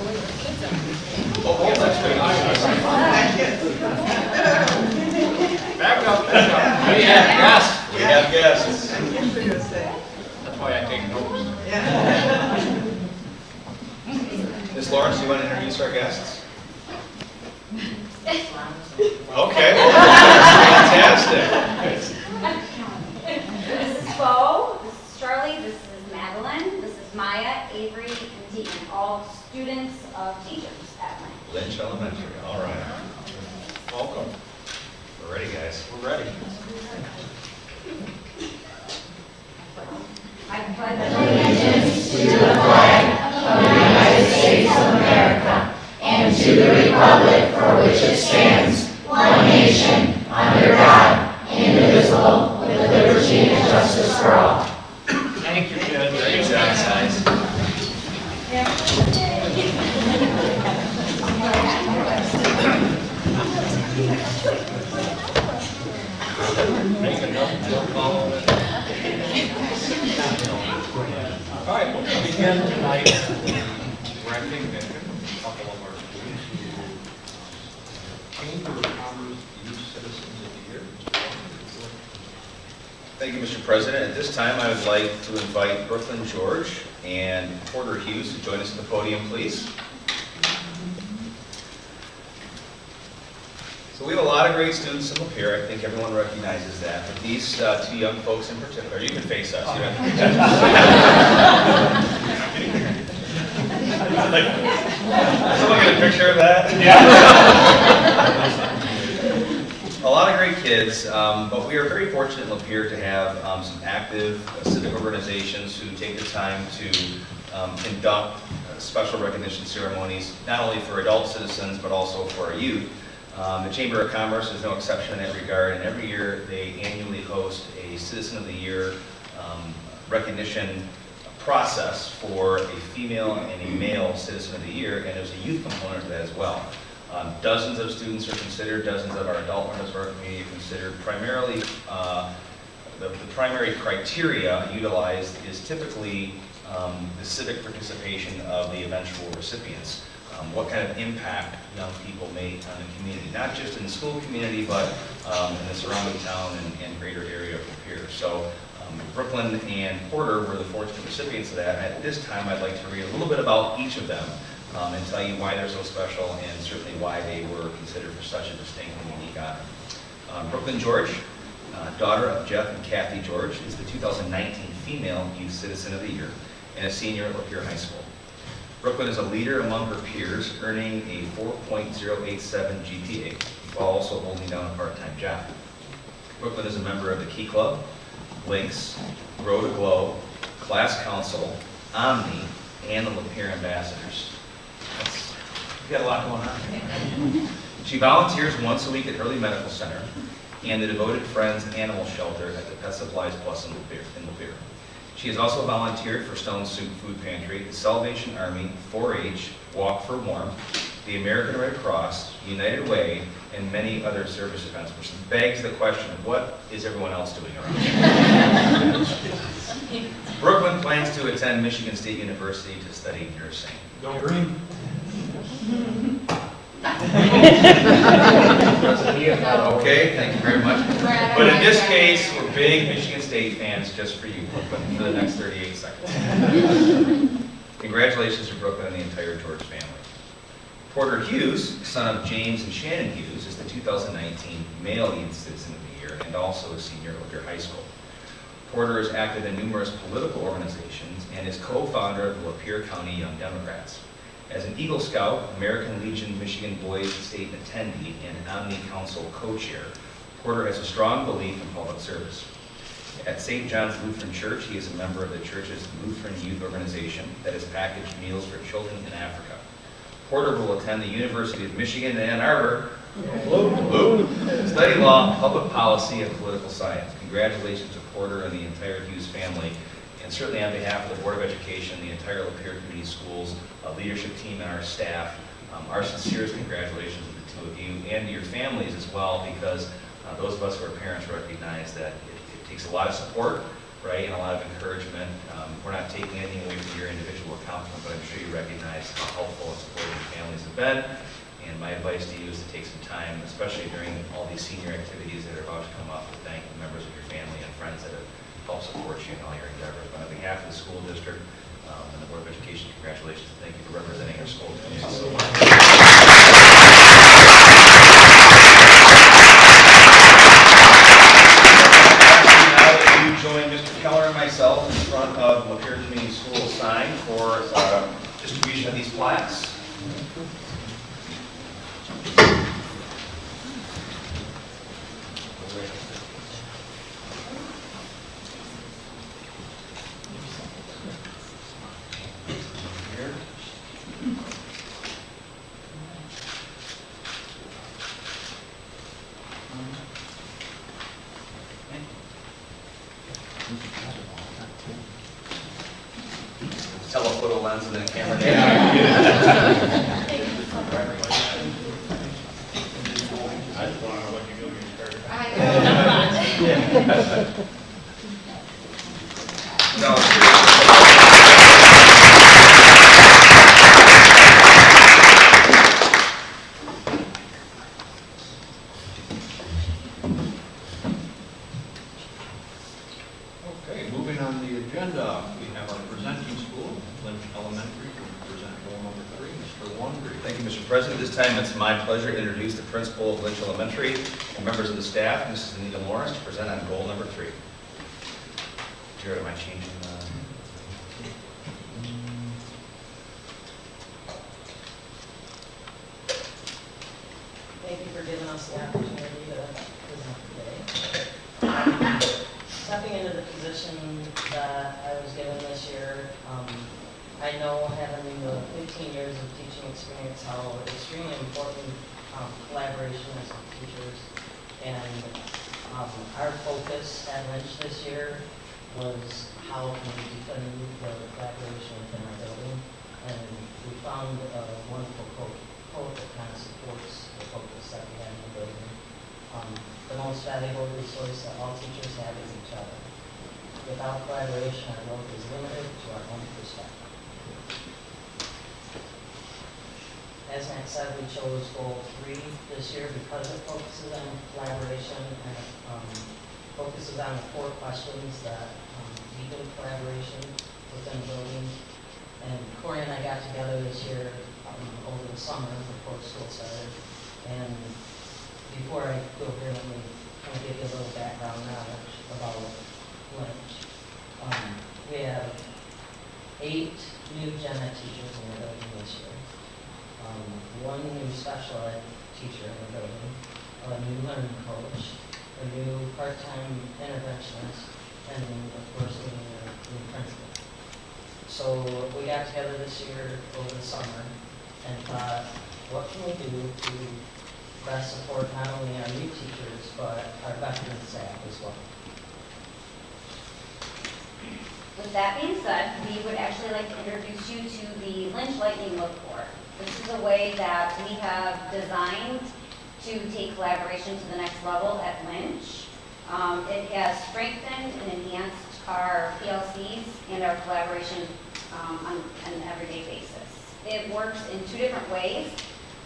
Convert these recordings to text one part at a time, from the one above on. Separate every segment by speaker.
Speaker 1: Oh, that's good. Back up. We have guests. We have guests. That's why I take notes. Ms. Lawrence, do you want to introduce our guests? Okay. Fantastic.
Speaker 2: This is Bo, this is Charlie, this is Madeline, this is Maya, Avery, and Deacon, all students of teachers at
Speaker 1: Lynch Elementary. All right. Welcome. We're ready, guys. We're ready.
Speaker 2: I pledge
Speaker 3: allegiance to the flag of the United States of America and to the republic for which it stands, one nation, under God, indivisible, with liberty and justice for all.
Speaker 1: Thank you, Jen. Great job, guys. Make enough jump ball. All right, we'll begin tonight recognition. A couple of our students who Chamber of Commerce Youth Citizens of the Year. Thank you, Mr. President. At this time, I would like to invite Brooklyn George and Porter Hughes to join us at the podium, please. So we have a lot of great students in Lapeer. I think everyone recognizes that. But these two young folks in particular, you can face us. You don't have to someone get a picture of that? Yeah. A lot of great kids, but we are very fortunate in Lapeer to have some active civic organizations who take the time to conduct special recognition ceremonies, not only for adult citizens, but also for our youth. The Chamber of Commerce is no exception in that regard, and every year they annually host a Citizen of the Year recognition process for a female and a male Citizen of the Year, and there's a youth component to that as well. Dozens of students are considered, dozens of our adult members of our community are considered. Primarily, the primary criteria utilized is typically the civic participation of the eventual recipients. What kind of impact young people make on the community, not just in the school community, but in the surrounding town and greater area of Lapeer. So Brooklyn and Porter were the fortunate recipients of that. At this time, I'd like to read a little bit about each of them and tell you why they're so special and certainly why they were considered for such a distinct and unique honor. Brooklyn George, daughter of Jeff and Kathy George, is the 2019 Female Youth Citizen of the Year and a senior at Lapeer High School. Brooklyn is a leader among her peers, earning a 4.087 GPA, while also holding down a part-time job. Brooklyn is a member of the Key Club, Links, Grow to Glow, Class Council, Omni, and the Lapeer Ambassadors. We've got a lot going on. She volunteers once a week at Early Medical Center and the Devoted Friends Animal Shelter at the Pet Supplies Plus in Lapeer. She has also volunteered for Stone Soup Food Pantry, the Salvation Army, 4-H, Walk for Warmth, the American Red Cross, United Way, and many other service events, which begs the question of what is everyone else doing around here? Brooklyn plans to attend Michigan State University to study nursing.
Speaker 4: Go green.
Speaker 1: Okay, thank you very much. But in this case, we're big Michigan State fans just for you, Brooklyn, for the next 38 seconds. Congratulations to Brooklyn and the entire George family. Porter Hughes, son of James and Shannon Hughes, is the 2019 Male Youth Citizen of the Year and also a senior at Lapeer High School. Porter is active in numerous political organizations and is co-founder of the Lapeer County Young Democrats. As an Eagle Scout, American Legion Michigan Boys State attendee, and Omni Council co-chair, Porter has a strong belief in public service. At St. John's Lutheran Church, he is a member of the church's Lutheran Youth Organization that has packaged meals for children in Africa. Porter will attend the University of Michigan in Ann Arbor, study law, public policy, and political science. Congratulations to Porter and the entire Hughes family. And certainly on behalf of the Board of Education, the entire Lapeer Community Schools leadership team and our staff, our sincerest congratulations to the two of you and to your families as well, because those of us who are parents recognize that it takes a lot of support, right, and a lot of encouragement we're not taking anything away from your individual accomplishment, but I'm sure you recognize how helpful and supportive your families have been. And my advice to you is to take some time, especially during all these senior activities that are about to come up, to thank the members of your family and friends that have helped support you in all your endeavors. But on behalf of the school district and the Board of Education, congratulations. Thank you for representing our school community so much. You join Mr. Keller and myself in front of Lapeer Community School sign for distribution of these plaques. Telephoto lens and then a camera.
Speaker 4: I just want to let you go get started.
Speaker 1: No.
Speaker 4: Okay, moving on the agenda, we have our presenting school, Lynch Elementary, will present roll number 3, Mr. Wondry.
Speaker 1: Thank you, Mr. President. This time it's my pleasure to introduce the principal of Lynch Elementary and members of the staff, Mrs. Anita Morris, to present on goal number 3. Jared, am I changing the...
Speaker 5: Thank you for giving us the opportunity to present today. Stepping into the position that I was given this year, I know having the 15 years of teaching experience how extremely important collaboration is with teachers. And our focus at Lynch this year was how can we deepen the collaboration within our building. And we found a wonderful quote that kind of supports the focus that we have in the building. The most valuable resource that all teachers have is each other. Without collaboration, our work is limited to our own perspective. As Matt said, we chose goal 3 this year because it focuses on collaboration and focuses on the 4 questions that deepen collaboration within the building. And Corey and I got together this year over the summer before school started. And before I go here, let me kind of give you a little background knowledge about Lynch. We have 8 new gen ed teachers in the building this year. 1 new special ed teacher in the building, a new learning coach, a new part-time interventionist, and of course a new principal. So we got together this year over the summer and thought, what can we do to best support not only our new teachers, but our veteran staff as well?
Speaker 2: With that being said, we would actually like to introduce you to the Lynch Lightning Look Board. This is a way that we have designed to take collaboration to the next level at Lynch. It has strengthened and enhanced our PLCs and our collaboration on an everyday basis. It works in 2 different ways.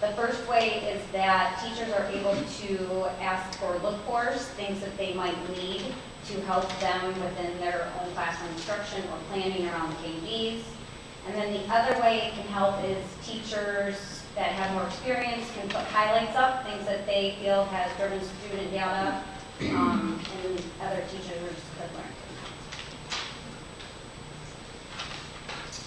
Speaker 2: The first way is that teachers are able to ask for look fors, things that they might need to help them within their own classroom instruction or planning around the KVs. And then the other way it can help is teachers that have more experience can put highlights up, things that they feel has driven student data, and other teachers have learned.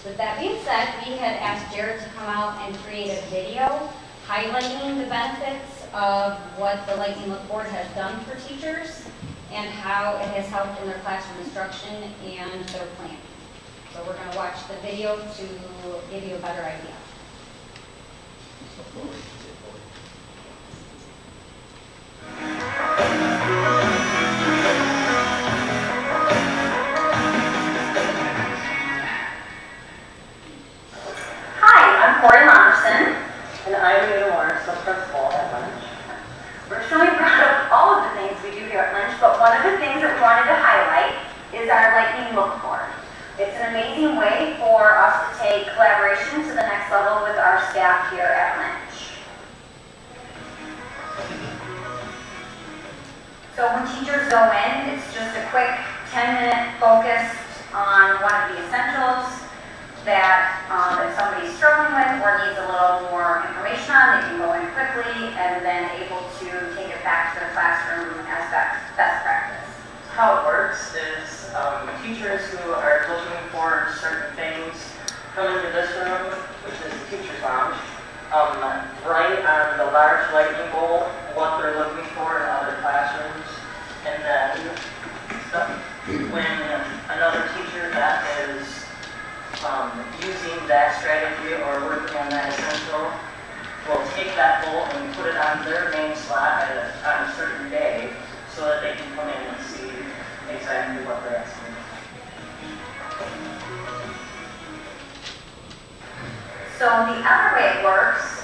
Speaker 2: With that being said, we had asked Jared to come out and create a video highlighting the benefits of what the Lightning Look Board has done for teachers and how it has helped in their classroom instruction and their planning. So we're going to watch the video to give you a better idea.
Speaker 6: And I'm Anita Morris, the principal at Lynch. We're extremely proud of all of the things we do here at Lynch, but one of the things that we wanted to highlight is our Lightning Look Board. It's an
Speaker 2: amazing way for us to take collaboration to the next level with our staff here at Lynch. So when teachers go in, it's just a quick 10-minute focus on one of the essentials that if somebody's struggling with or needs a little more information on, they can go in quickly and then able to take it back to their classroom as best practice.
Speaker 7: How it works is teachers who are looking for certain things come into this room, which is the teacher's lounge, write on the large lightning bolt what they're looking for in other classrooms, and then when another teacher that is using that strategy or working on that essential will take that bolt and put it on their main slot on a certain day so that they can come in and see exactly what they're asking.
Speaker 2: So the other way it works,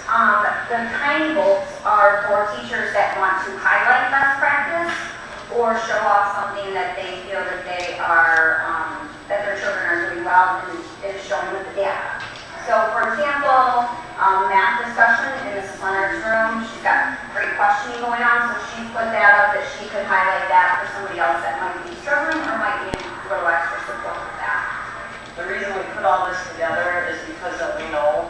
Speaker 2: the tiny bolts are for teachers that want to highlight best practice or show off something that they feel that they are, that their children are doing well and is showing with the data. So for example, math discussion in Mrs. Leonard's room, she's got great questioning going on, so she's put that up that she could highlight that for somebody else that might be struggling or might need a little extra support with that.
Speaker 7: The reason we put all this together is because that we know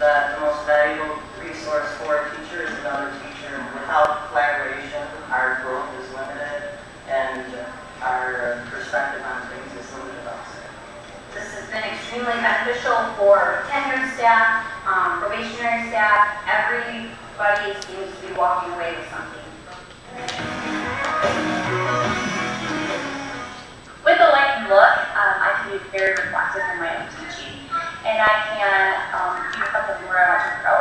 Speaker 7: that the most valuable resource for a teacher is another teacher. Without collaboration, our growth is limited and our perspective on things is limited also.
Speaker 2: This has been extremely beneficial for tenured staff, probationary staff. Everybody seems to be walking away with something.
Speaker 6: With a light and look, I can be very reflective in my own teaching, and I can do something where I want to grow.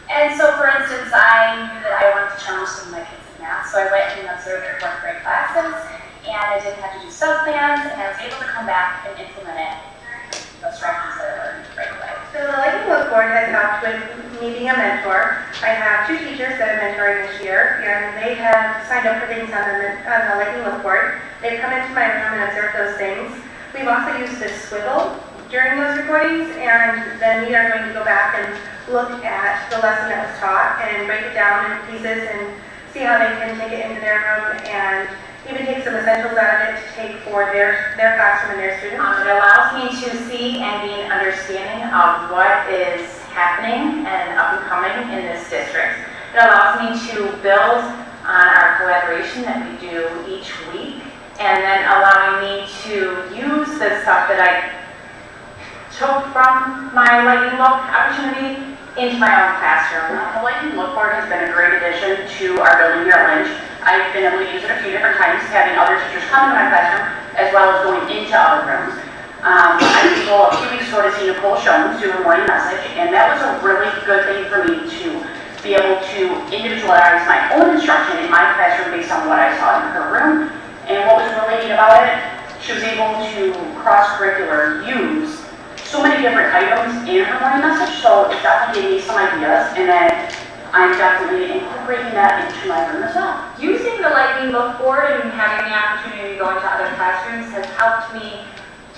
Speaker 6: And so, for instance, I knew that I wanted to challenge some of my kids in math, so I went and observed their fourth grade classes, and I didn't have to do sub-plans, and I was able to come back and implement it, those strategies that I learned right away.
Speaker 8: So the Lightning Look Board has helped with me being a mentor. I have 2 teachers that I'm mentoring this year, and they have signed up for things on the Lightning Look Board. They've come into my room and observed those things. We've also used this swivel during those recordings, and then we are going to go back and look at the lesson that was taught and break it down in pieces and see how they can take it into their room and even take some essentials out of it to take for their classroom and their students.
Speaker 9: It allows me to see and be an understanding of what is happening and up and coming in this district. It allows me to build on our collaboration that we do each week, and then allowing me to use the stuff that I took from my Lightning Look opportunity into my own classroom. The Lightning Look Board has been a great addition to our building here at Lynch. I've been able to use it a few different times, having other teachers come into my classroom, as well as going into other rooms. I was able a few weeks ago to see Nicole Shones do a morning message, and that was a really good thing for me to be able to individualize my own instruction in my classroom based on what I saw in her room. And what was really neat about it, she was able to cross-curricular use so many different items in her morning message, so it definitely gave me some ideas, and then I'm definitely incorporating that into my room as well.
Speaker 10: Using the Lightning Look Board and having the opportunity to go into other classrooms has helped me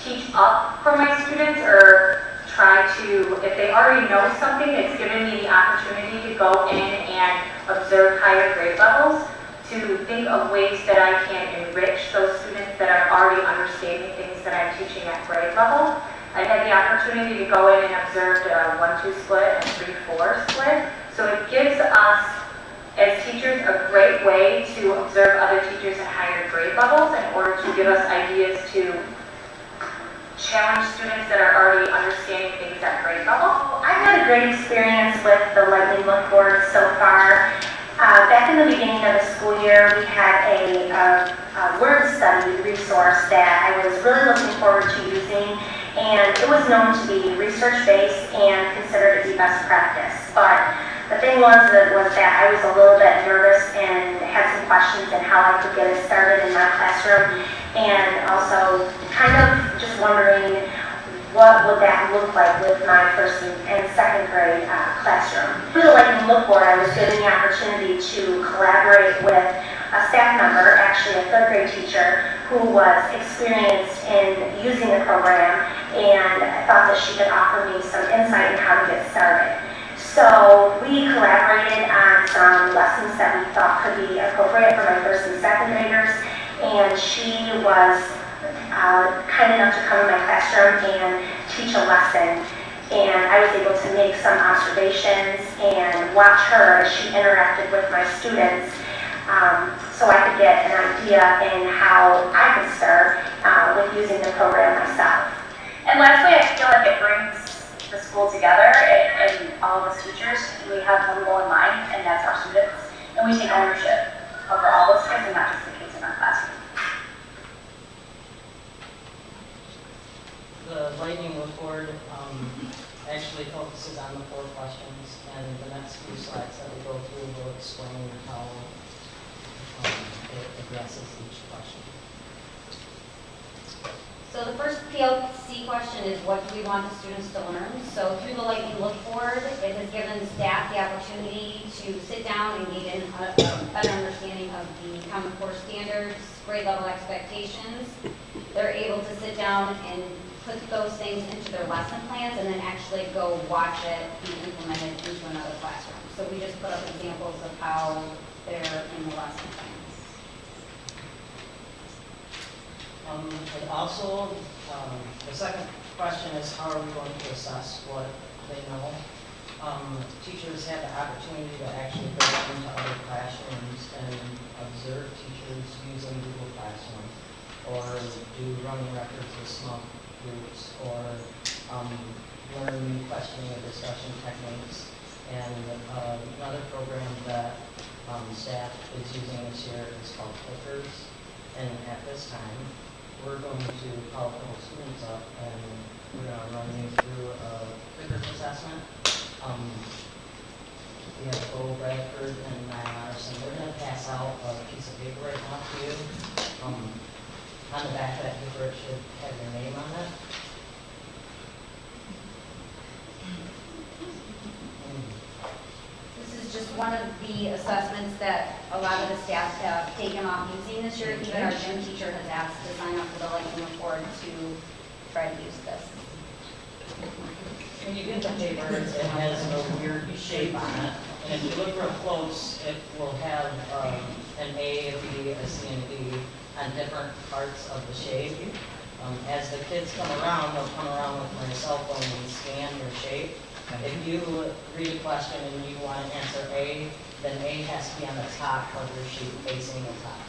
Speaker 10: teach up for my students, or try to, if they already know something, it's given me the opportunity to go in and observe higher grade levels, to think of ways that I can enrich those students that are already understanding things that I'm teaching at grade level. I've had the opportunity to go in and observe a 1-2 split and 3-4 split. So it gives us, as teachers, a great way to observe other teachers at higher grade levels in order to give us ideas to challenge students that are already understanding things at grade level.
Speaker 8: I've had a great experience with the Lightning Look Board so far. Back in the beginning of the school year, we had a word study resource that I was really looking forward to using, and it was known to be research-based and considered to be best practice. But the thing was that I was a little bit nervous and had some questions on how I could get it started in my classroom, and also kind of just wondering what would that look like with my first and second grade classroom. Through the Lightning Look Board, I was given the opportunity to collaborate with a staff member, actually a third grade teacher, who was experienced in using the program and thought that she could offer me some insight in how to get started. So we collaborated on some lessons that we thought could be appropriate for my first and second graders, and she was kind enough to come in my classroom and teach a lesson. And I was able to make some observations and watch her as she interacted with my students, so I could get an idea in how I could start with using the program myself.
Speaker 6: And lastly, I feel like it brings the school together and all of us teachers. We have one goal in mind, and that's our students. And we take ownership over all those kids and not just the kids in our classroom.
Speaker 5: The lightning report actually focuses on the 4 questions, and the next few slides that we go through will explain how it addresses each question.
Speaker 2: So the first PLC question is, what do we want the students to learn? So through the Lightning Look Board, it has given staff the opportunity to sit down and gain a better understanding of the Common Core standards, grade level expectations. They're able to sit down and put those things into their lesson plans and then actually go watch it be implemented into another classroom. So we just put up examples of how they're in the lesson plans.
Speaker 5: And also, the second question is, how are we going to assess what they know? Teachers have the opportunity to actually go into other classrooms and observe teachers using Google Classroom, or do running records with small groups, or learn new questioning and discussion techniques. And another program that staff is using this year is called Clickers. And at this time, we're going to call a couple students up and we're going to run you through a Clickers assessment. We have Bo Bradford and Ryan Larson. We're going to pass out a piece of paper right now to you. On the back of that paper, it should have your name on it.
Speaker 2: This is just one of the assessments that a lot of the staff have taken off using this year. Even our gym teacher has asked to sign up for the Lightning Report to try to use this.
Speaker 5: When you get the paper, it has a weird shape on it. And if you look real close, it will have an A, a B, a C, and D on different parts of the shape. As the kids come around, they'll come around with my cell phone and scan your shape. If you read a question and you want to answer A, then A has to be on the top of your sheet facing the top.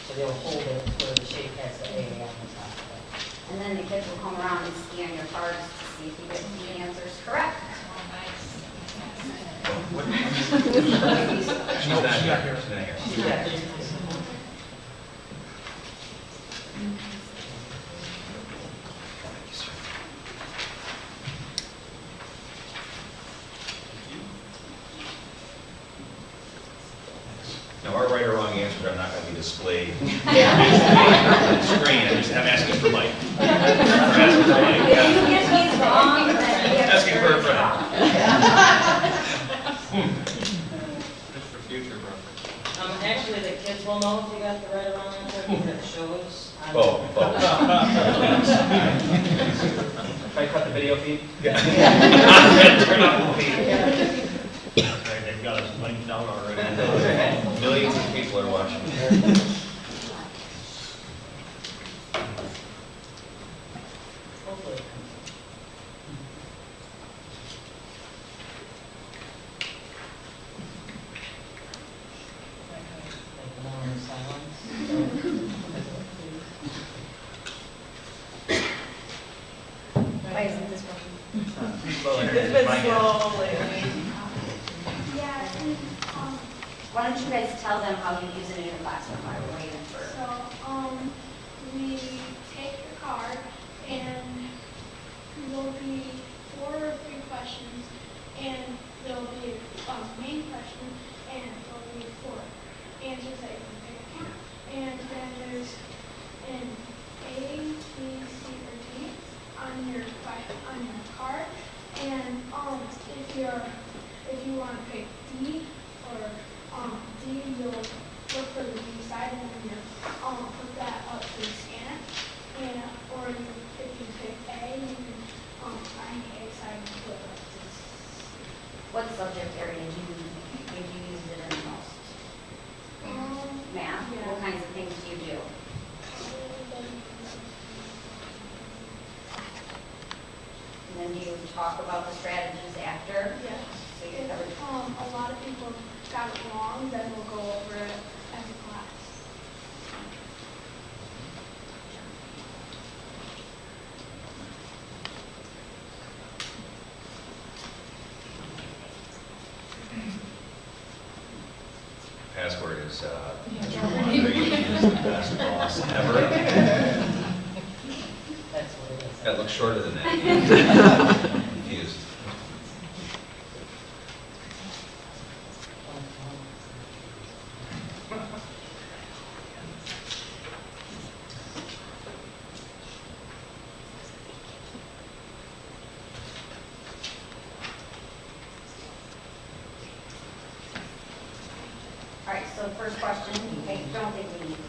Speaker 5: So they'll hold it where the shape has the A on the top of it.
Speaker 2: And then the kids will come around and scan your cards to see if you get the answers correct.
Speaker 1: She's not here. She's not here. Now, our right or wrong answers are not going to be displayed on the screen. I'm asking for Mike. I'm asking for Mike.
Speaker 2: If you get these wrong, then you have
Speaker 1: Asking
Speaker 2: to
Speaker 1: for a friend.
Speaker 4: Just for future reference.
Speaker 5: Actually, the kids will know if you got the right or wrong answer because it shows on
Speaker 1: Oh.
Speaker 11: If I cut the video feed?
Speaker 1: Turn off the feed.
Speaker 4: They've got us linked down already.
Speaker 1: Millions of people are watching.
Speaker 5: hopefully. Take a moment of silence.
Speaker 2: Why isn't this working?
Speaker 1: It's been slow
Speaker 3: lately.
Speaker 2: Why don't you guys tell them how you use it in your classroom while we're waiting for?
Speaker 3: So, we take the card and there'll be 4 or 3 questions, and there'll be a main question, and there'll be 4 answers that you can pick a count. And then there's an A, B, C, or D on your card. And if you want to pick D or D, you'll look for the B side and then you put that up to scan it. And, or if you pick A, you can find the A side and put it up to C.
Speaker 2: What subject area did you use it in the most? Math?
Speaker 3: Yeah.
Speaker 2: What kinds of things do you do? And then do you talk about the strategies after?
Speaker 3: Yeah.
Speaker 2: So you
Speaker 3: If
Speaker 2: cover.
Speaker 3: a lot of people got it wrong, then we'll go over it as a class.
Speaker 1: Password is, best boss ever.
Speaker 5: That's what it is.
Speaker 1: That looks shorter than that. Confused.
Speaker 2: All right, so first question, I don't think we need.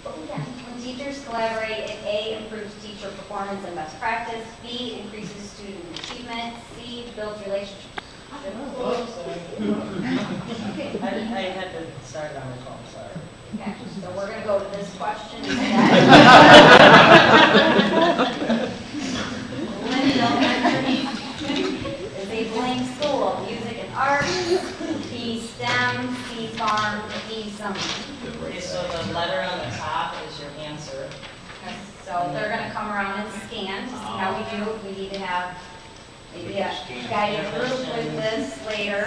Speaker 2: But we can. When teachers collaborate, it A, improves teacher performance and best practice, B, increases student achievement, C, builds relationships.
Speaker 5: Oh, sorry. I had to start on the phone, sorry.
Speaker 2: Okay, so we're gonna go to this question instead. Lynn Elementary is a blank school of music and arts, B, STEM, C, farm, D, summer.
Speaker 5: Okay, so the letter on the top is your answer.
Speaker 2: So they're gonna come around and scan to see how we do, if we need to have maybe a guided group with this later.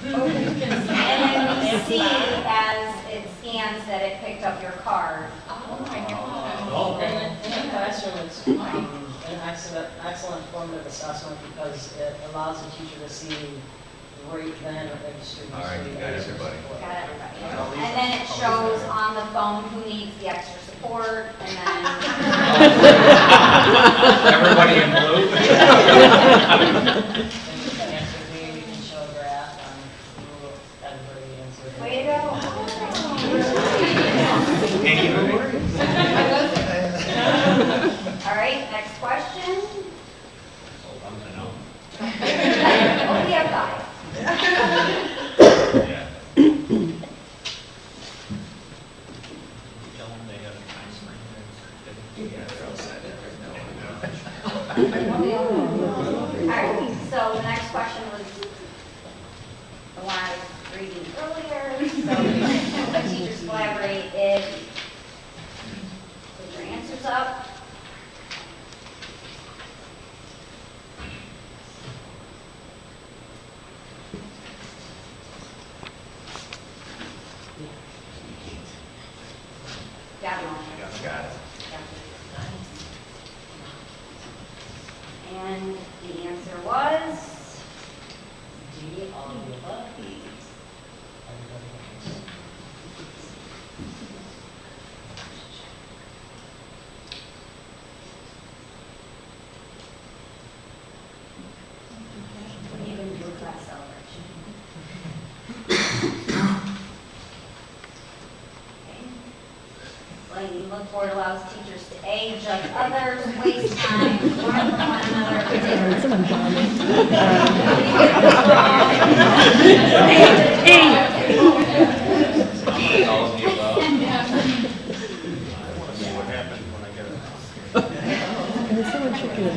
Speaker 2: And then we see as it scans that it picked up your card.
Speaker 5: In the classroom, it's an excellent formative assessment because it allows the teacher to see right then if the students.
Speaker 1: All right, you got everybody.
Speaker 2: Got everybody. And then it shows on the phone who needs the extra support, and then.
Speaker 1: Everybody in blue?
Speaker 5: Answer B, we can show a graph on who everybody answered.
Speaker 2: Way to go. All right, next question. Oh, we have 5.
Speaker 1: Yeah.
Speaker 4: Tell them they have a time frame.
Speaker 2: All right, so the next question was the one I was reading earlier. So when teachers collaborate, it, put your answers up. Got it all.
Speaker 1: Got it.
Speaker 2: And the answer was,
Speaker 5: D, all of the above. Everybody else.
Speaker 2: couldn't even do a class celebration. Lightning Look Board allows teachers to A, judge others, waste time, learn from one another,
Speaker 1: All of the above.
Speaker 4: I want to see what happens when I get it.
Speaker 12: It's so much trickier.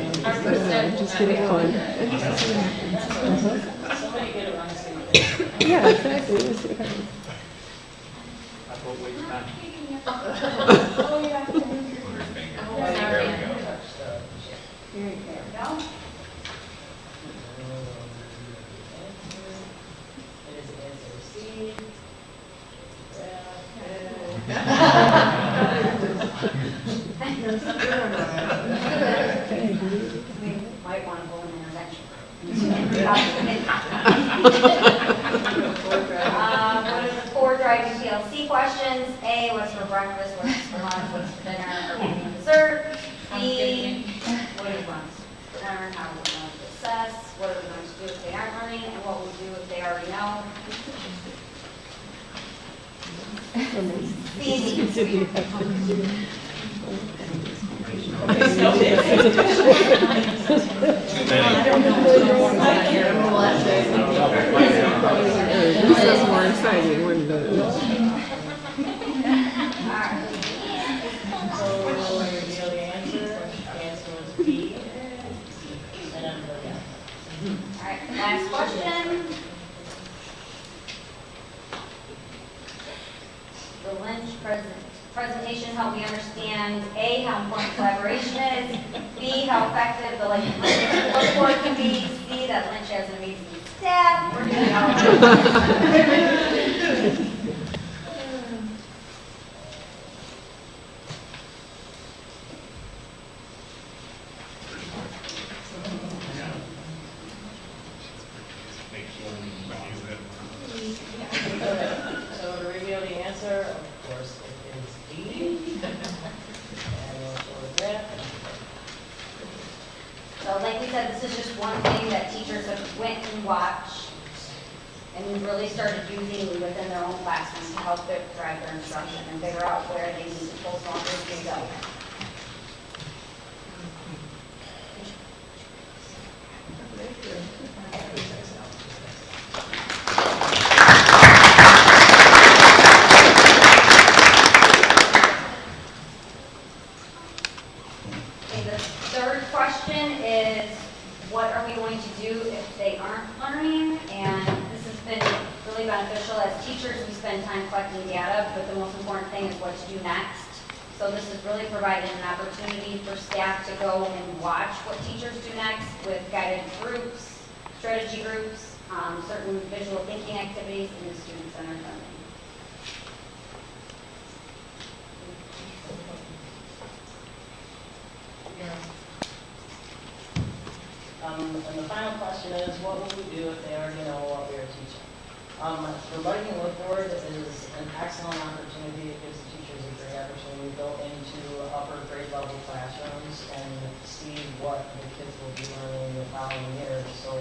Speaker 12: Just get it going.
Speaker 5: Somebody get it on the same page.
Speaker 12: Yeah, exactly. Let's see what happens.
Speaker 4: I vote waste time.
Speaker 3: Oh, you have to move your
Speaker 1: Put her finger.
Speaker 5: Oh,
Speaker 1: There we go.
Speaker 2: There we go.
Speaker 5: It is answer C.
Speaker 2: We might want to go in intervention. What are the 4 driving PLC questions? A, what's for breakfast, what's for lunch, what's for dinner, or evening dessert? B, what is lunch for dinner, how are we going to assess, what are we going to do if they aren't learning, and what we do
Speaker 12: This is more exciting, wouldn't it?
Speaker 5: So we'll reveal the answer. The answer was B. And then,
Speaker 2: All right, last question. The Lynch presentation helped me understand A, how important collaboration is, B, how effective the Lightning Look Board can be, C, that Lynch has an amazing staff. We're doing all
Speaker 5: so to reveal the answer, of course, it is D. And we'll show that.
Speaker 2: So like we said, this is just one thing that teachers have went and watched and really started using within their own classrooms to help drive their instruction and figure out where they need to pull from as they go. Okay, the third question is, what are we going to do if they aren't learning? And this has been really beneficial. As teachers, we spend time collecting data, but the most important thing is what to do next. So this has really provided an opportunity for staff to go and watch what teachers do next with guided groups, strategy groups, certain visual thinking activities, and the student-centered learning.
Speaker 5: And the final question is, what would we do if they already know what we are teaching? The Lightning Look Board is an excellent opportunity. It gives the teachers a great opportunity to go into upper grade level classrooms and see what the kids will be learning the following year. So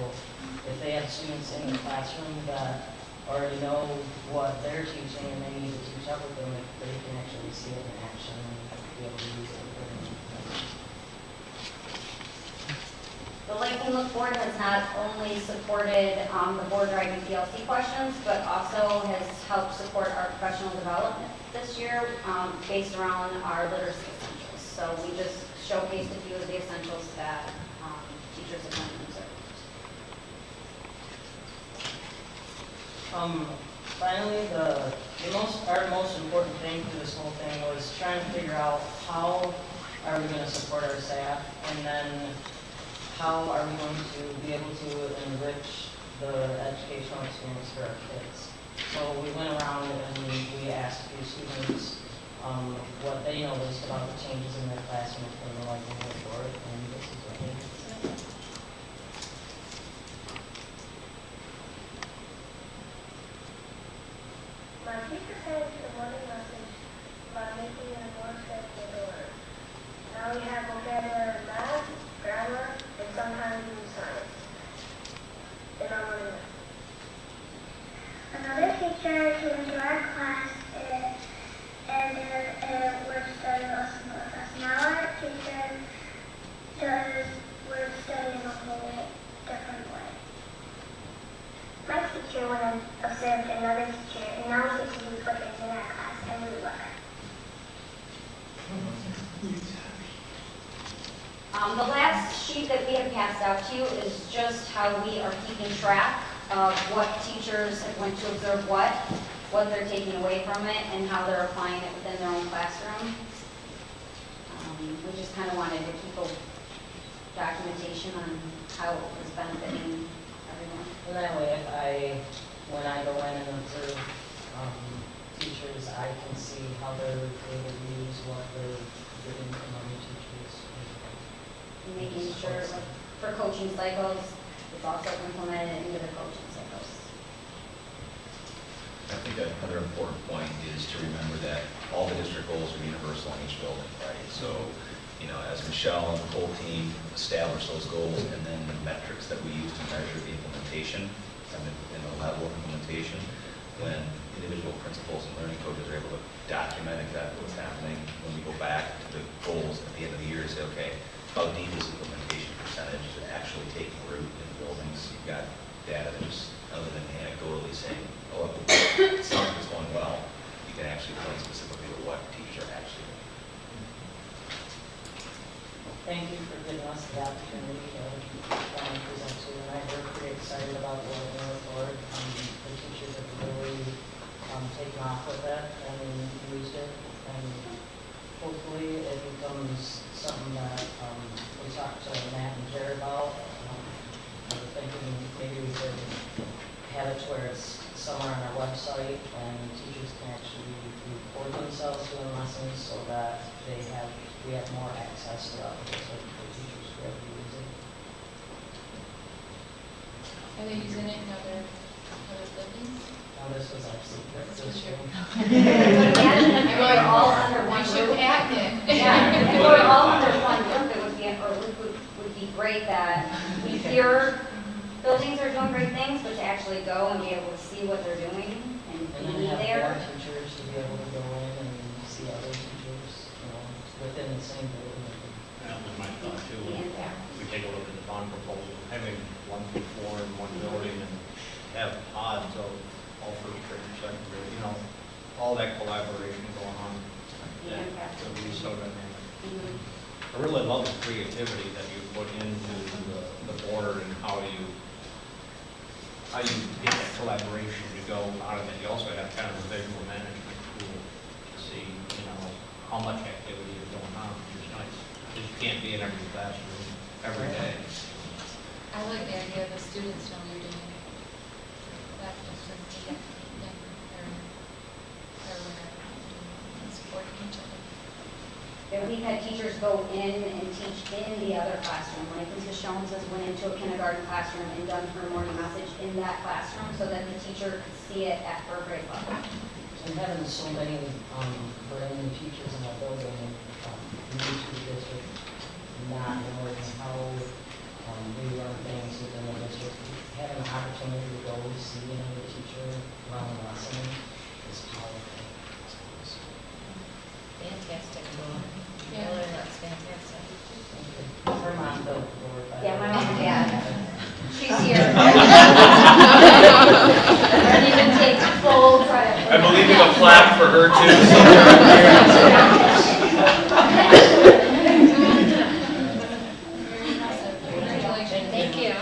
Speaker 5: if they have students in the classroom that already know what they're teaching and they need to teach up with them, they can actually see it in action and be able to use it.
Speaker 2: The Lightning Look Board has not only supported the board driving PLC questions, but also has helped support our professional development this year based around our literacy essentials. So we just showcased a few of the essentials that teachers have learned and observed.
Speaker 5: Finally, our most important thing through this whole thing was trying to figure out how are we going to support our staff, and then how are we going to be able to enrich the educational experience for our kids. So we went around and we asked a few students what they noticed about the changes in their classroom from the Lightning Look Board, and this is what they said.
Speaker 8: My teacher said the morning message by making it more accessible to learn. Now we have vocabulary in math, grammar, and sometimes even science in our morning message. Another teacher came into our class and did a word study lesson with us. Now our teacher does word study in a whole different way. My teacher went and observed another teacher, and now we get to use what they did in our class, and we love it.
Speaker 2: The last sheet that we have passed out to you is just how we are keeping track of what teachers went to observe what they're taking away from it, and how they're applying it within their own classroom. We just kind of wanted to keep a documentation on how it was benefiting everyone.
Speaker 5: And that way, when I go in and observe teachers, I can see how they're able to use what they're getting from other teachers.
Speaker 2: Making sure for coaching cycles, it's also implemented into the coaching cycles.
Speaker 1: I think another important point is to remember that all the district goals are universal in each building, right? So, as Michelle and the whole team establish those goals, and then the metrics that we use to measure the implementation and the level of implementation, when individual principals and learning coaches are able to document exactly what's happening. When we go back to the goals at the end of the year and say, okay, how deep is implementation percentage to actually taking root in buildings? You've got data that's other than anecdotally saying, oh, it sounds like it's going well. You can actually point specifically to what teachers are actually doing.
Speaker 5: Thank you for giving us the opportunity to present to you, and we're pretty excited about working with Lord. The teachers have really taken off with it and used it, and hopefully it becomes something that we talk to Matt and Jared about. I was thinking maybe we could have it to where it's somewhere on our website and teachers can actually record themselves doing lessons so that we have more access to that, so the teachers who have to use it.
Speaker 3: Are they using it in other buildings?
Speaker 5: Now this was our secret. This year.
Speaker 2: Imagine if we were all under one
Speaker 3: We should
Speaker 2: roof.
Speaker 3: act it.
Speaker 2: Yeah, if we were all under one roof, it would be, would be great that we hear buildings are doing great things, but to actually go and be able to see what they're doing and
Speaker 5: And then
Speaker 2: be
Speaker 5: have more
Speaker 2: there.
Speaker 5: teachers to be able to go in and see other teachers, within the same building.
Speaker 4: That was my thought too.
Speaker 2: The impact.
Speaker 4: We take a look at the bond proposal, having 1 through 4 in one building and have odds of all first grade, second grade, all that collaboration going on.
Speaker 2: The
Speaker 4: That
Speaker 2: impact.
Speaker 4: would be so dynamic.
Speaker 2: Mhm.
Speaker 4: I really love the creativity that you put into the board and how you get that collaboration to go out of it. You also have kind of a visual management tool to see, how much activity is going on, which is nice. Because you can't be in every classroom every day.
Speaker 3: I like the idea of the students know you're doing it. That just they're supporting each other.
Speaker 2: Yeah, we've had teachers go in and teach in the other classroom. Like Mrs. Jones has went into a kindergarten classroom and done her morning message in that classroom so that the teacher could see it at her grade level.
Speaker 5: And having so many brand new teachers in our building, new to the district, not knowing how we run things within the district, having an opportunity to go see another teacher run a lesson is powerful.
Speaker 3: Fantastic. Yeah, that's fantastic.
Speaker 5: Her mom built the board.
Speaker 2: Yeah, my mom and dad. She's here. And you can take full credit.
Speaker 1: I believe we have a plaque for her too.
Speaker 3: Very impressive. Congratulations. Thank you.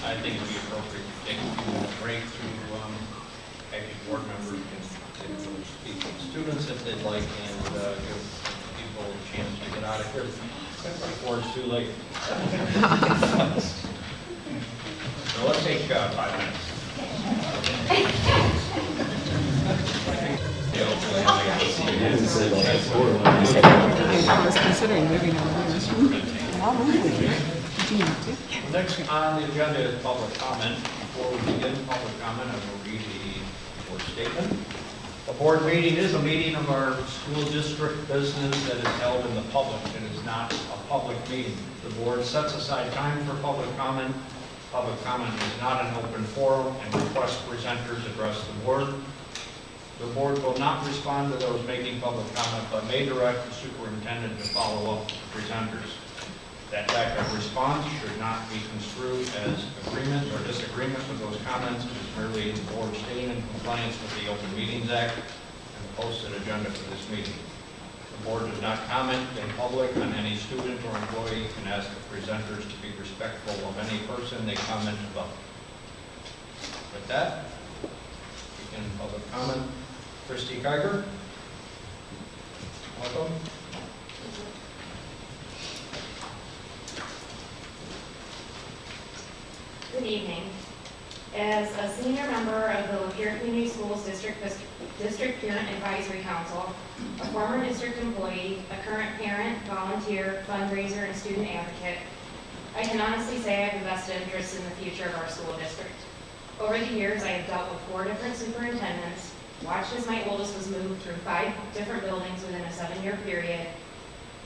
Speaker 4: I think it'd be appropriate to take a few break through, maybe board members can speak to students if they'd like, and give people a chance to get out of here before it's too late. So let's take 5 minutes.
Speaker 12: I was considering moving on.
Speaker 4: Next on the agenda is public comment. Before we begin public comment, I will read the board statement. A board meeting is a meeting of our school district business that is held in the public. It is not a public meeting. The board sets aside time for public comment. Public comment is not an open forum, and request presenters address the board. The board will not respond to those making public comment, but may direct the superintendent to follow up with the presenters. That lack of response should not be construed as agreement or disagreement with those comments. It is merely the board staying in compliance with the Open Meetings Act and the posted agenda for this meeting. The board does not comment in public on any student or employee and asks the presenters to be respectful of any person they comment about. With that, begin public comment. Christy Kiger. Welcome.
Speaker 13: Good evening. As a senior member of the Lapeer Community Schools District Parent Advisory Council, a former district employee, a current parent, volunteer, fundraiser, and student advocate, I can honestly say I have a vested interest in the future of our school district. Over the years, I have dealt with 4 different superintendents, watched as my oldest was moved through 5 different buildings within a 7-year period,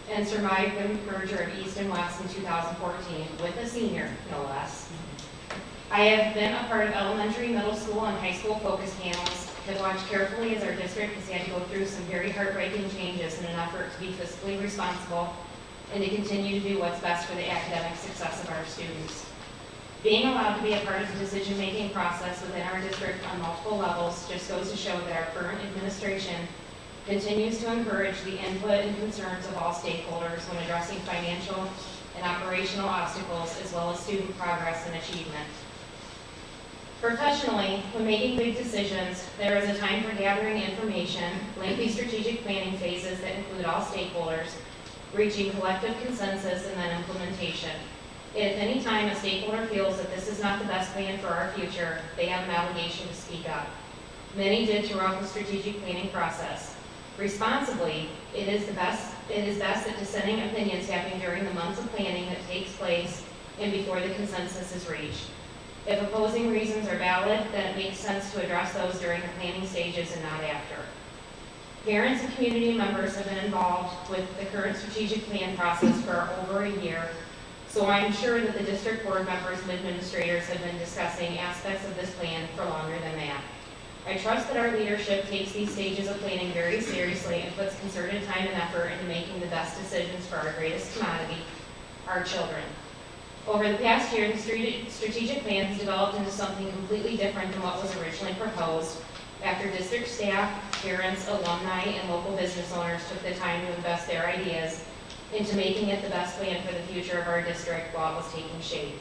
Speaker 13: and survived the merger of East and West in 2014 with a senior, no less. I have been a part of elementary, middle school, and high school focus panels, have watched carefully as our district has had to go through some very heartbreaking changes in an effort to be fiscally responsible and to continue to do what's best for the academic success of our students. Being allowed to be a part of the decision-making process within our district on multiple levels just goes to show that our current administration continues to encourage the input and concerns of all stakeholders when addressing financial and operational obstacles as well as student progress and achievement. Professionally, when making big decisions, there is a time for gathering information, lengthy strategic planning phases that include all stakeholders, reaching collective consensus, and then implementation. If any time a stakeholder feels that this is not the best plan for our future, they have an obligation to speak up. Many did throughout the strategic planning process. Responsibly, it is best that dissenting opinions happen during the months of planning that takes place and before the consensus is reached. If opposing reasons are valid, then it makes sense to address those during the planning stages and not after. Parents and community members have been involved with the current strategic plan process for over a year, so I'm sure that the district board members and administrators have been discussing aspects of this plan for longer than that. I trust that our leadership takes these stages of planning very seriously and puts concerted time and effort into making the best decisions for our greatest commodity, our children. Over the past year, the strategic plan has developed into something completely different than what was originally proposed after district staff, parents, alumni, and local business owners took the time to invest their ideas into making it the best plan for the future of our district while it was taking shape.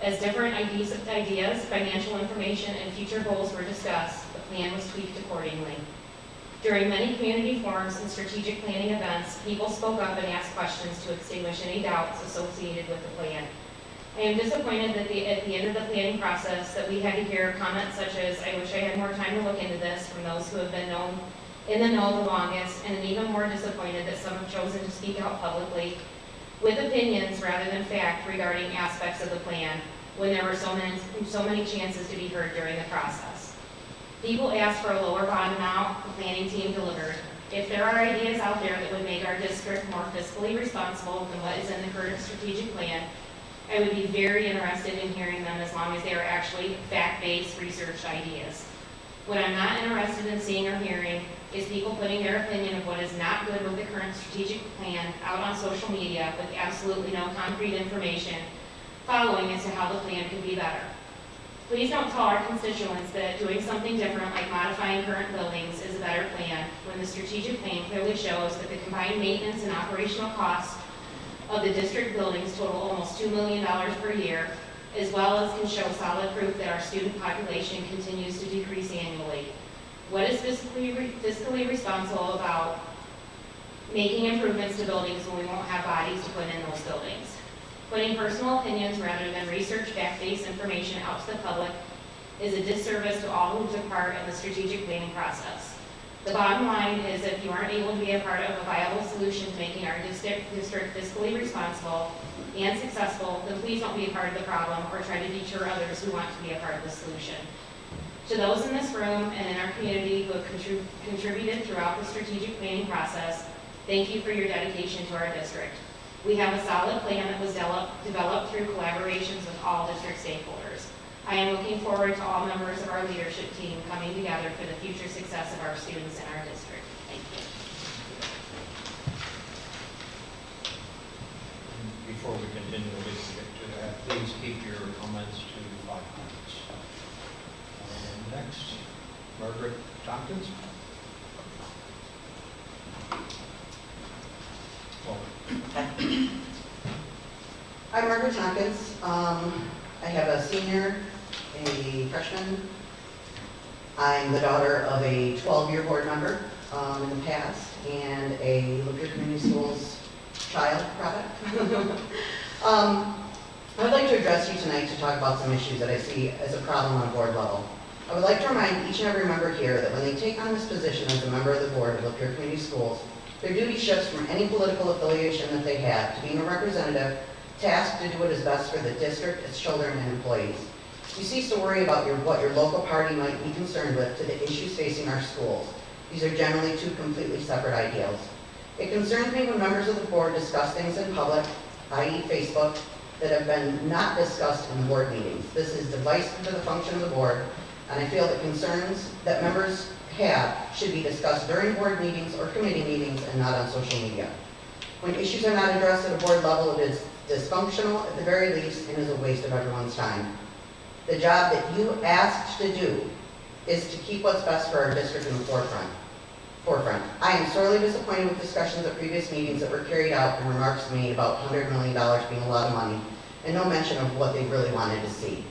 Speaker 13: As different ideas, financial information, and future goals were discussed, the plan was tweaked accordingly. During many community forums and strategic planning events, people spoke up and asked questions to extinguish any doubts associated with the plan. I am disappointed that at the end of the planning process that we had to hear comments such as, "I wish I had more time to look into this," from those who have been in the know the longest, and even more disappointed that some have chosen to speak out publicly with opinions rather than fact regarding aspects of the plan when there were so many chances to be heard during the process. People asked for a lower bond amount, the planning team delivered. If there are ideas out there that would make our district more fiscally responsible than what is in the current strategic plan, I would be very interested in hearing them as long as they are actually fact-based, researched ideas. What I'm not interested in seeing or hearing is people putting their opinion of what is not good with the current strategic plan out on social media with absolutely no concrete information following as to how the plan could be better. Please don't tell our constituents that doing something different like modifying current buildings is a better plan when the strategic plan clearly shows that the combined maintenance and operational costs of the district buildings total almost $2 million per year, as well as can show solid proof that our student population continues to decrease annually. What is fiscally responsible about making improvements to buildings when we won't have bodies to put in those buildings? Putting personal opinions rather than research fact-based information out to the public is a disservice to all who took part in the strategic planning process. The bottom line is if you aren't able to be a part of a viable solution to making our district fiscally responsible and successful, then please don't be a part of the problem or try to deter others who want to be a part of the solution. To those in this room and in our community who have contributed throughout the strategic planning process, thank you for your dedication to our district. We have a solid plan that was developed through collaborations with all district stakeholders. I am looking forward to all members of our leadership team coming together for the future success of our students in our district. Thank you.
Speaker 4: Before we continue, we get to that. Please keep your comments to 5 minutes. Next, Margaret Tompkins.
Speaker 14: I'm Margaret Tompkins. I have a senior, a freshman. I'm the daughter of a 12-year board member in the past and a Lapeer Community Schools child product. I would like to address you tonight to talk about some issues that I see as a problem on board level. I would like to remind each and every member here that when they take on this position as a member of the board of Lapeer Community Schools, their duty shifts from any political affiliation that they have to being a representative tasked to do what is best for the district, its children, and employees. You cease to worry about what your local party might be concerned with to the issues facing our schools. These are generally two completely separate ideals. It concerns me when members of the board discuss things in public, i.e. Facebook, that have been not discussed in board meetings. This is divisive to the function of the board, and I feel that concerns that members have should be discussed during board meetings or committee meetings and not on social media. When issues are not addressed at a board level, it is dysfunctional at the very least and is a waste of everyone's time. The job that you asked to do is to keep what's best for our district in the forefront. I am sorely disappointed with discussions at previous meetings that were carried out and remarks made about $100 million being a lot of money and no mention of what they really wanted to see.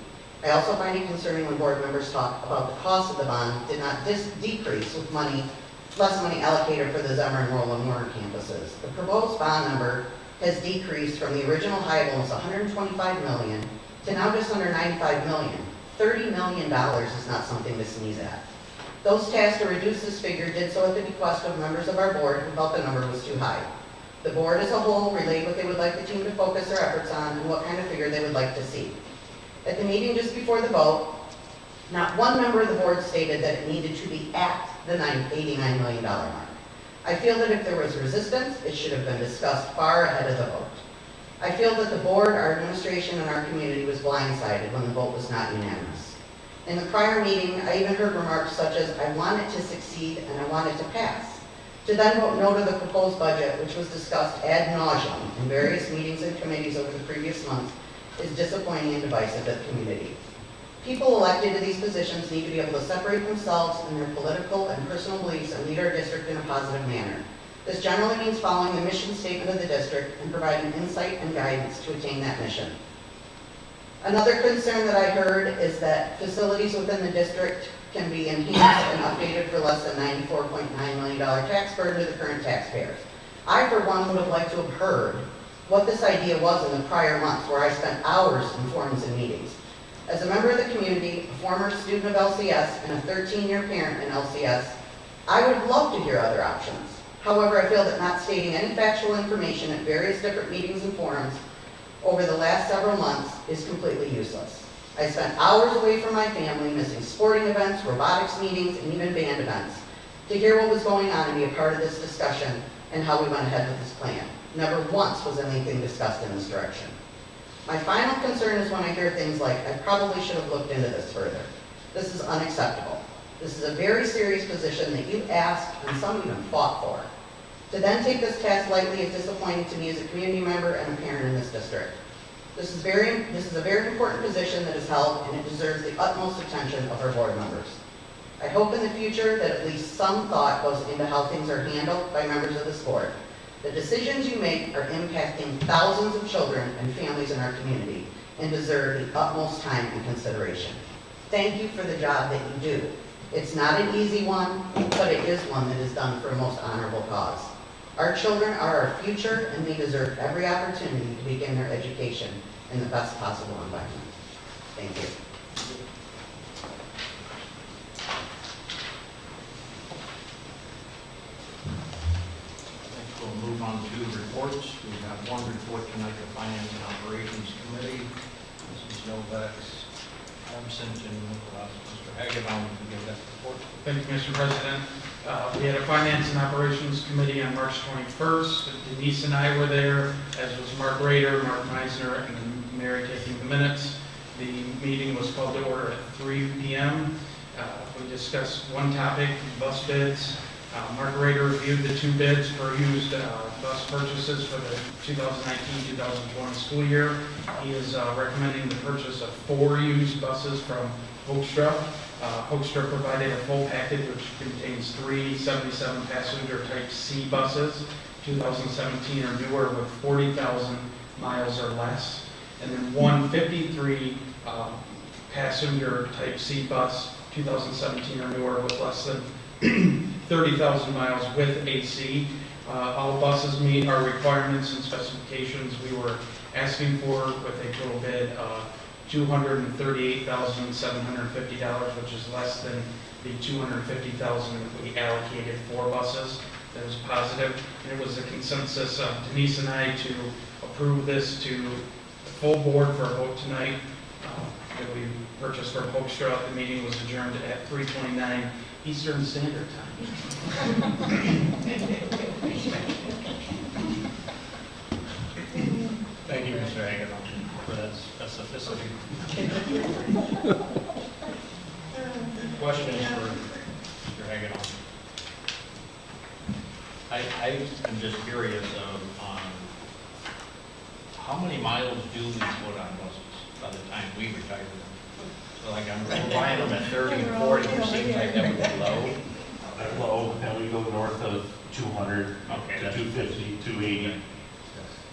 Speaker 14: I also find it concerning when board members talk about the cost of the bond did not decrease with less money allocated for the Zemmer and Roland Warner campuses. The proposed bond number has decreased from the original high of almost $125 million to now just under $95 million. $30 million is not something to sneeze at. Those tasked to reduce this figure did so at the bequest of members of our board who felt the number was too high. The board as a whole relayed what they would like the team to focus their efforts on and what kind of figure they would like to see. At the meeting just before the vote, not one member of the board stated that it needed to be at the $89 million mark. I feel that if there was resistance, it should have been discussed far ahead of the vote. I feel that the board, our administration, and our community was blindsided when the vote was not unanimous. In the prior meeting, I even heard remarks such as, I want it to succeed and I want it to pass. To then vote no to the proposed budget, which was discussed ad nauseum in various meetings and committees over the previous months, is disappointing and divisive to the community. People elected to these positions need to be able to separate themselves and their political and personal beliefs and lead our district in a positive manner. This generally means following the mission statement of the district and providing insight and guidance to attain that mission. Another concern that I heard is that facilities within the district can be enhanced and updated for less than $94.9 million tax burden to the current taxpayers. I, for one, would have liked to have heard what this idea was in the prior months, where I spent hours in forums and meetings. As a member of the community, a former student of LCS, and a 13-year parent in LCS, I would love to hear other options. However, I feel that not stating any factual information at various different meetings and forums over the last several months is completely useless. I spent hours away from my family, missing sporting events, robotics meetings, and even band events, to hear what was going on and be a part of this discussion and how we went ahead with this plan. Never once was anything discussed in this direction. My final concern is when I hear things like, I probably should have looked into this further. This is unacceptable. This is a very serious position that you asked and some even fought for. To then take this task lightly is disappointing to me as a community member and a parent in this district. This is a very important position that is held, and it deserves the utmost attention of our board members. I hope in the future that at least some thought goes into how things are handled by members of this board. The decisions you make are impacting thousands of children and families in our community and deserve the utmost time and consideration. Thank you for the job that you do. It's not an easy one, but it is one that is done for a most honorable cause. Our children are our future, and they deserve every opportunity to begin their education in the best possible environment. Thank you.
Speaker 4: Next, we'll move on to reports. We have one report tonight, the Finance and Operations Committee. Mrs. Novak's absent, and we'll ask Mr. Hagedorn to give that report.
Speaker 15: Thank you, Mr. President. We had a Finance and Operations Committee on March 21st. Denise and I were there, as was Mark Rader, Mark Meisner, and Mary taking the minutes. The meeting was called to order at 3 p.m. We discussed one topic, bus bids. Mark Rader reviewed the two bids for used bus purchases for the 2019-2020 school year. He is recommending the purchase of 4 used buses from Hoekstra. Hoekstra provided a full package which contains 3 77-passenger type C buses, 2017 or newer with 40,000 miles or less, and then 1 53 passenger type C bus, 2017 or newer with less than 30,000 miles with AC. All buses meet our requirements and specifications we were asking for with a total bid of $238,750, which is less than the $250,000 that we allocated for buses. That was positive, and it was a consensus of Denise and I to approve this to the full board for a vote tonight. that we purchased for Hoekstra. The meeting was adjourned at 3:29 Eastern Standard Time.
Speaker 4: Thank you, Mr. Hagan, for that specificity. Questions for Mr. Hagan? I am just curious on how many miles do we put on buses by the time we retire them? So like we're buying them at 30 and 40, it seems like that would be low.
Speaker 16: Low, and we go north of 200
Speaker 4: Okay,
Speaker 16: to
Speaker 4: that's
Speaker 16: 250, 280.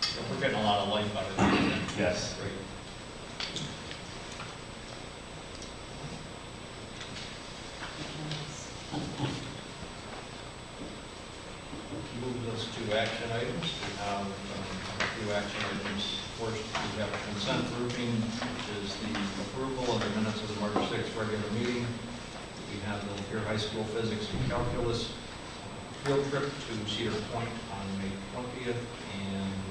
Speaker 4: So we're getting a lot of life out of it.
Speaker 16: Yes.
Speaker 4: Great. Moves us to action items. We have a few action items. First, we have a consent grouping, which is the approval of the minutes of the March 6th regular meeting. We have the Lapeer High School Physics and Calculus field trip to Cedar Point on May 20th, and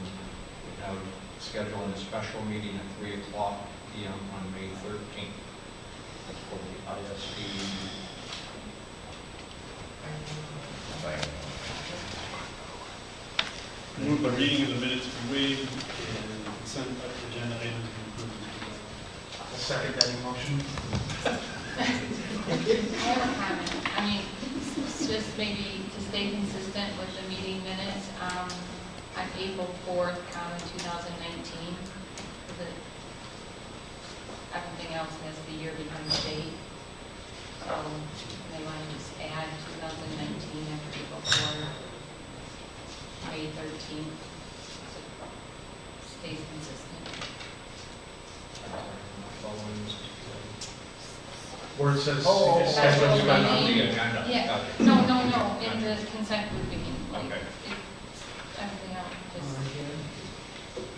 Speaker 4: we have scheduling a special meeting at 3 o'clock p.m. on May 13th. That's for the ISD.
Speaker 17: Move by reading of the minutes be waived and consent agenda items be approved.
Speaker 15: I'll second that motion.
Speaker 3: I have a comment. I mean, it's just maybe to stay consistent with the meeting minutes, on April 4th, 2019. Everything else has the year behind the date. So they want to just add 2019 after April 4th, May 13th. So it stays consistent.
Speaker 15: Where it says.
Speaker 4: Oh,
Speaker 15: it says
Speaker 3: that's
Speaker 15: what
Speaker 3: what
Speaker 15: you
Speaker 3: we
Speaker 15: got.
Speaker 3: mean.
Speaker 4: Agenda.
Speaker 3: Yeah,
Speaker 4: Gotcha.
Speaker 3: no, in the consent grouping, like,
Speaker 4: Okay.
Speaker 3: everything else, just,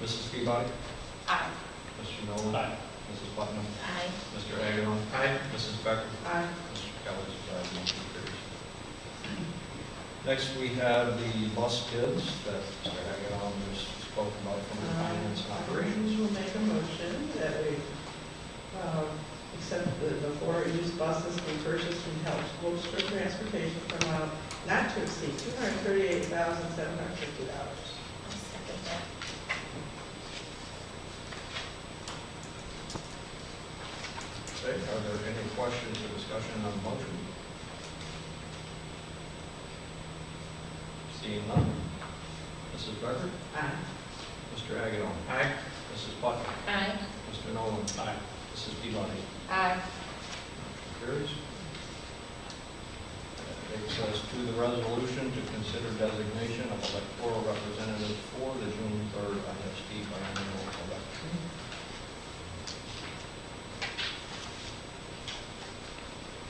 Speaker 4: Mrs. Peabody?
Speaker 3: aye.
Speaker 4: Mr. Nolan?
Speaker 17: Aye.
Speaker 4: Mrs. Putnam?
Speaker 3: Aye.
Speaker 4: Mr. Aguilar?
Speaker 15: Aye.
Speaker 4: Mrs. Becker?
Speaker 5: Aye.
Speaker 4: Mr. Kelly is aye, motion carries. Next, we have the bus bids that Mr. Aguilar just spoke about from the finance and operations.
Speaker 5: We will make a motion that we accept the 4 used buses we purchased from Hoekstra Transportation for amount not to exceed $238,750.
Speaker 4: Okay, are there any questions or discussion on the motion? Seeing none. Mrs. Becker?
Speaker 5: Aye.
Speaker 4: Mr. Aguilar?
Speaker 15: Aye.
Speaker 4: Mrs. Putnam?
Speaker 3: Aye.
Speaker 4: Mr. Nolan?
Speaker 17: Aye.
Speaker 4: Mrs. Peabody?
Speaker 3: Aye.
Speaker 4: Carries. That takes us to the resolution to consider designation of electoral representatives for the June 3rd ISD biennial election.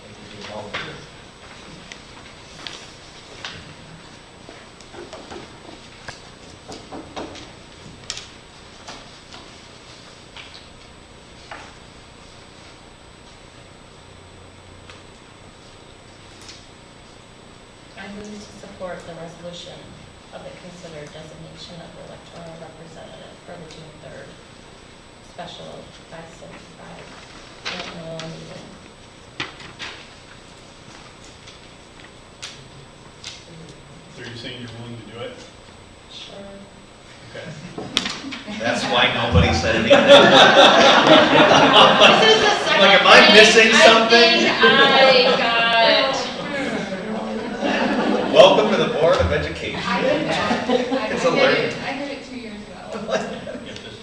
Speaker 4: Thank you, Ms. Lapeer.
Speaker 18: I move to support the resolution of the considered designation of the electoral representative for the June 3rd special 565 annual meeting.
Speaker 17: So you're saying you're willing to do it?
Speaker 18: Sure.
Speaker 17: Okay.
Speaker 1: That's why nobody said anything.
Speaker 18: This is the second
Speaker 1: Like, am I missing
Speaker 18: thing
Speaker 1: something?
Speaker 18: I got.
Speaker 1: Welcome to the Board of Education.
Speaker 3: I did that.
Speaker 1: It's a learning.
Speaker 3: I did it 2 years ago.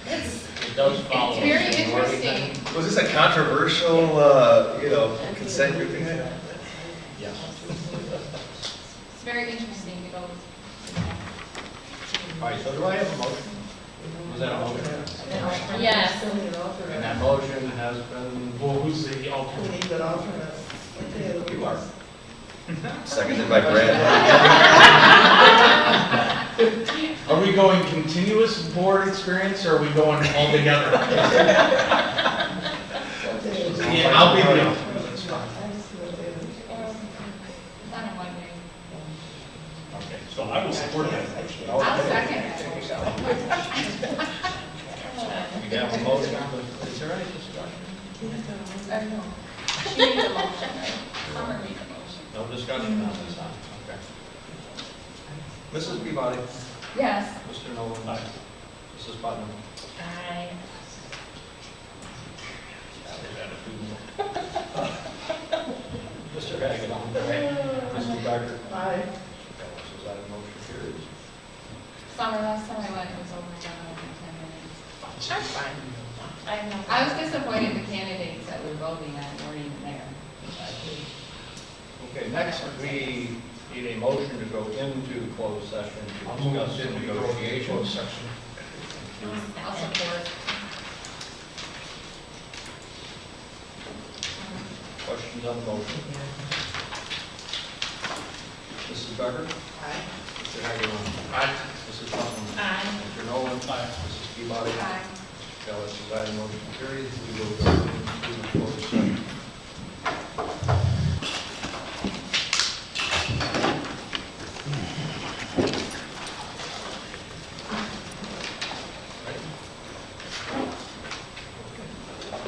Speaker 4: It does follow.
Speaker 3: It's very interesting.
Speaker 1: Was this a controversial, consent grouping?
Speaker 4: Yes.
Speaker 3: It's very interesting to go.
Speaker 4: All right, so do I have a motion? Was that a motion?
Speaker 18: Yes.
Speaker 4: And that motion has been,
Speaker 15: Well, who's the alternate?
Speaker 5: We need an alternate.
Speaker 4: you are.
Speaker 1: Seconded by Brad.
Speaker 15: Are we going continuous board experience or are we going all together? Yeah, I'll be the alternate, that's fine.
Speaker 3: I'm wondering.
Speaker 4: Okay,
Speaker 17: So I will support that motion.
Speaker 3: I'll second it.
Speaker 4: we have a motion, but is there any discussion?
Speaker 18: I know. She made the motion, right? Summer made the motion.
Speaker 4: No discussion on this, huh? Okay. Mrs. Peabody.
Speaker 18: Yes.
Speaker 4: Mr. Nolan. Aye. Mrs. Putnam.
Speaker 18: Aye.
Speaker 4: Mr. Hagan. Mrs. Becker.
Speaker 12: Aye.
Speaker 4: So that motion carries.
Speaker 18: Summer, last time I went, it was over done in 10 minutes. That's fine.
Speaker 19: I was disappointed the candidates that were voting on weren't even there.
Speaker 4: Okay, next we need a motion to go into closed session to discuss negotiations.
Speaker 18: I'll support.
Speaker 4: Questions on the motion? Mrs. Becker?
Speaker 12: Aye.
Speaker 4: Mr. Hagan? Aye. Mrs. Putnam?
Speaker 18: Aye.
Speaker 4: Mr. Nolan? Aye. Mrs. Peabody?
Speaker 18: Aye.
Speaker 4: Mr. Kelly, so that motion carries. We will go into closed session.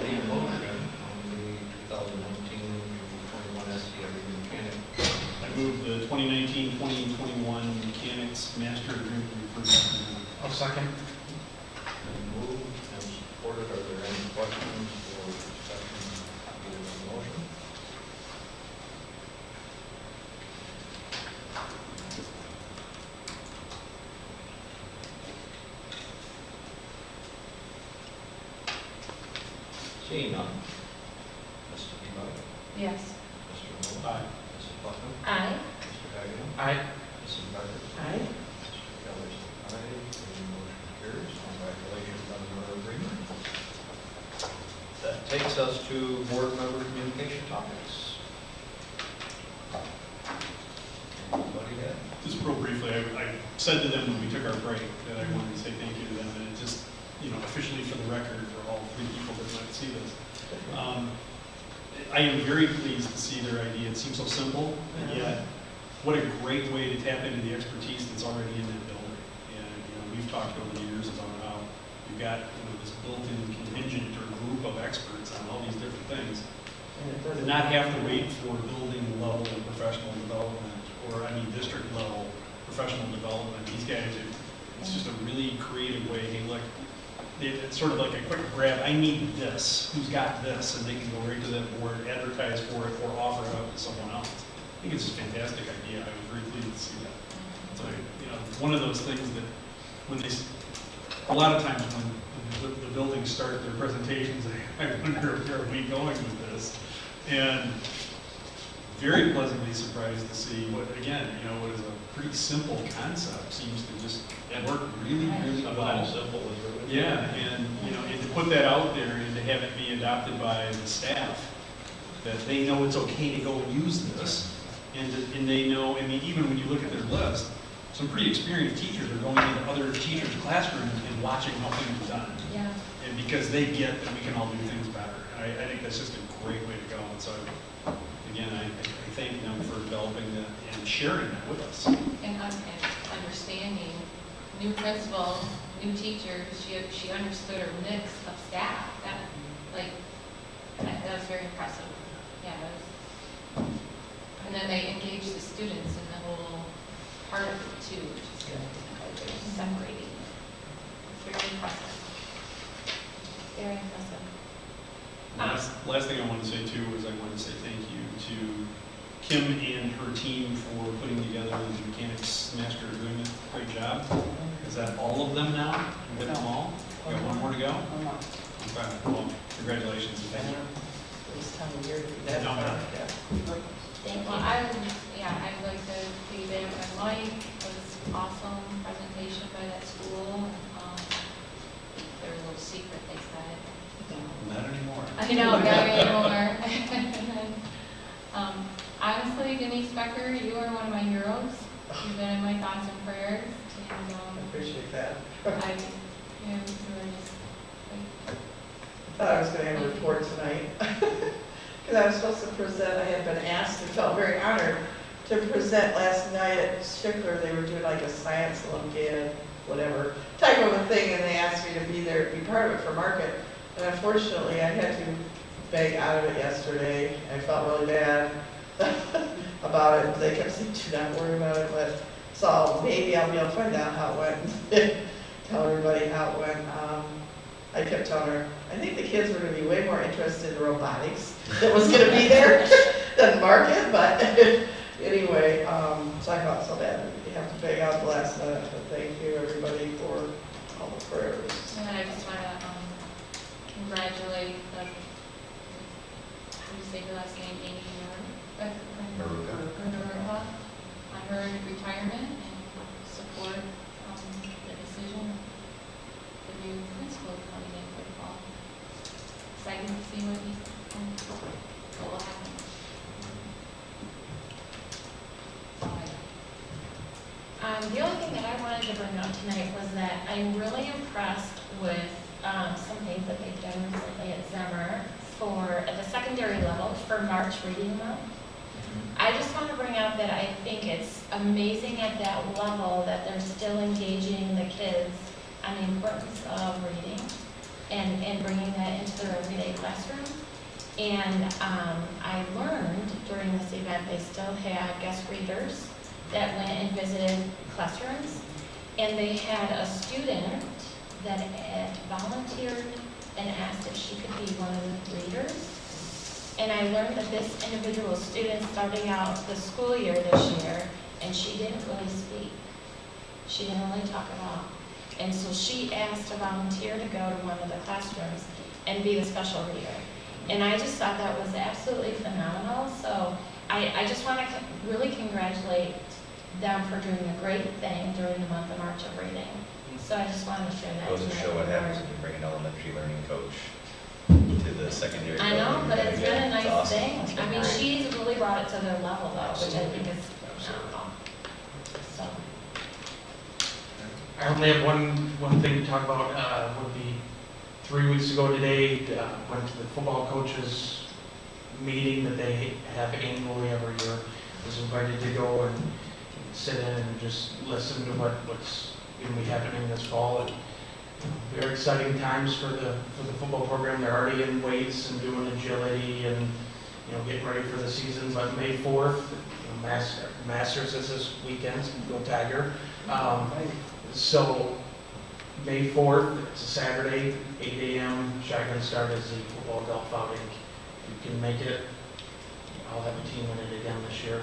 Speaker 4: Need a motion on the 2019-21 SCW mechanic.
Speaker 17: I move the 2019-2021 mechanics master agreement referred.
Speaker 15: I'll second.
Speaker 4: Been moved and supported. Are there any questions or discussion on the motion? Seeing none. Mr. Peabody?
Speaker 18: Yes.
Speaker 4: Mr. Noel? Aye. Mrs. Putnam?
Speaker 18: Aye.
Speaker 4: Mr. Hagan?
Speaker 15: Aye.
Speaker 4: Mrs. Becker?
Speaker 12: Aye.
Speaker 4: Mr. Kelly? Aye. The motion carries. Congratulations on your agreement. That takes us to board member communication topics. Anybody got?
Speaker 17: Just real briefly, I said to them when we took our break that I wanted to say thank you to them, and it just, officially for the record, for all three people that might see this. I am very pleased to see their idea. It seems so simple, and yet what a great way to tap into the expertise that's already in that building. And, we've talked over the years about how you've got, this built-in contingent or group of experts on all these different things. To not have to wait for building level professional development, or district level professional development. These guys, it's just a really creative way. Hey, look, it's sort of like a quick grab. I need this. Who's got this? And they can go right to that board, advertise for it, or offer it up to someone else. I think it's a fantastic idea. I was very pleased to see that. So, one of those things that a lot of times when the buildings start their presentations, I wonder where are we going with this? And very pleasantly surprised to see what is a pretty simple concept seems to just work really, really well.
Speaker 4: Simple is really.
Speaker 17: Yeah, and and to put that out there and to have it be adopted by the staff, that they know it's okay to go and use this, and they know. Even when you look at their list, some pretty experienced teachers are going into other teachers' classrooms and watching how things are done.
Speaker 18: Yeah.
Speaker 17: And because they get that we can all do things better. I think that's just a great way to go. And so, again, I thank them for developing that and sharing that with us.
Speaker 19: And understanding, new principal, new teacher, she understood her mix of staff. That was very impressive. Yeah, and then they engaged the students in the whole part of it too, which is good. Separating. It's very impressive. Very impressive.
Speaker 17: Last thing I wanted to say too is I wanted to say thank you to Kim and her team for putting together the mechanics master agreement. Great job. Is that all of them now? You got them all? You got one more to go? Okay. Well, congratulations and thank you.
Speaker 12: This time of year to be that.
Speaker 17: No, no.
Speaker 18: Well, I'd like to piggyback on Mike. It was awesome presentation by that school. Their little secret, they said.
Speaker 17: Not anymore.
Speaker 18: I know, not anymore. Honestly, Denise Becker, you are one of my heroes. You've been in my thoughts and prayers. And,
Speaker 12: I appreciate that.
Speaker 18: you were just
Speaker 12: I thought I was going to have a report tonight. Because I was supposed to present, I had been asked and felt very honored to present last night at Strickler. They were doing like a science Olympiad, whatever, type of a thing, and they asked me to be there, be part of it for market. And unfortunately, I had to beg out of it yesterday. I felt really bad about it. They kept saying, do not worry about it, but, so maybe I'll be able to find out how it went. Tell everybody how it went. I kept telling her, I think the kids were gonna be way more interested in robotics that was gonna be there than market, but anyway, so I felt so bad. You have to beg out the last minute, but thank you everybody for all the prayers.
Speaker 19: And then I just want to congratulate the, how do you say the last name, Amy Maruka, on her retirement and support the decision of the new principal coming in for the fall. Excited to see what will happen.
Speaker 13: The only thing that I wanted to bring up tonight was that I'm really impressed with some things that they've done recently at Zemmer at the secondary level for March Reading Month. I just want to bring out that I think it's amazing at that level that they're still engaging the kids on the importance of reading and bringing that into their everyday classroom. And I learned during this event they still had guest readers that went and visited classrooms, and they had a student that had volunteered and asked if she could be one of the readers. And I learned that this individual student starting out the school year this year, and she didn't really speak. She didn't really talk at all. And so she asked to volunteer to go to one of the classrooms and be the special reader. And I just thought that was absolutely phenomenal. So I just want to really congratulate them for doing a great thing during the month of March of reading. So I just wanted to share that.
Speaker 1: Goes to show what happens when you bring an elementary learning coach to the secondary.
Speaker 13: I know,
Speaker 1: building.
Speaker 13: but it's been a nice
Speaker 1: awesome.
Speaker 13: thing. I mean, she's really brought it to their level though, which I think is phenomenal. So.
Speaker 15: I only have one thing to talk about. Would be 3 weeks ago today, went to the football coaches meeting that they have annually every year. Was invited to go and sit in and just listen to what's going to be happening this fall. And, very exciting times for the football program. They're already in weights and doing agility and getting ready for the season. But May 4th, Masters is this weekend. Go Tiger! So May 4th, it's a Saturday, 8 a.m. Shotgun start is the football golf outing. If you can make it, I'll have a team in it again this year.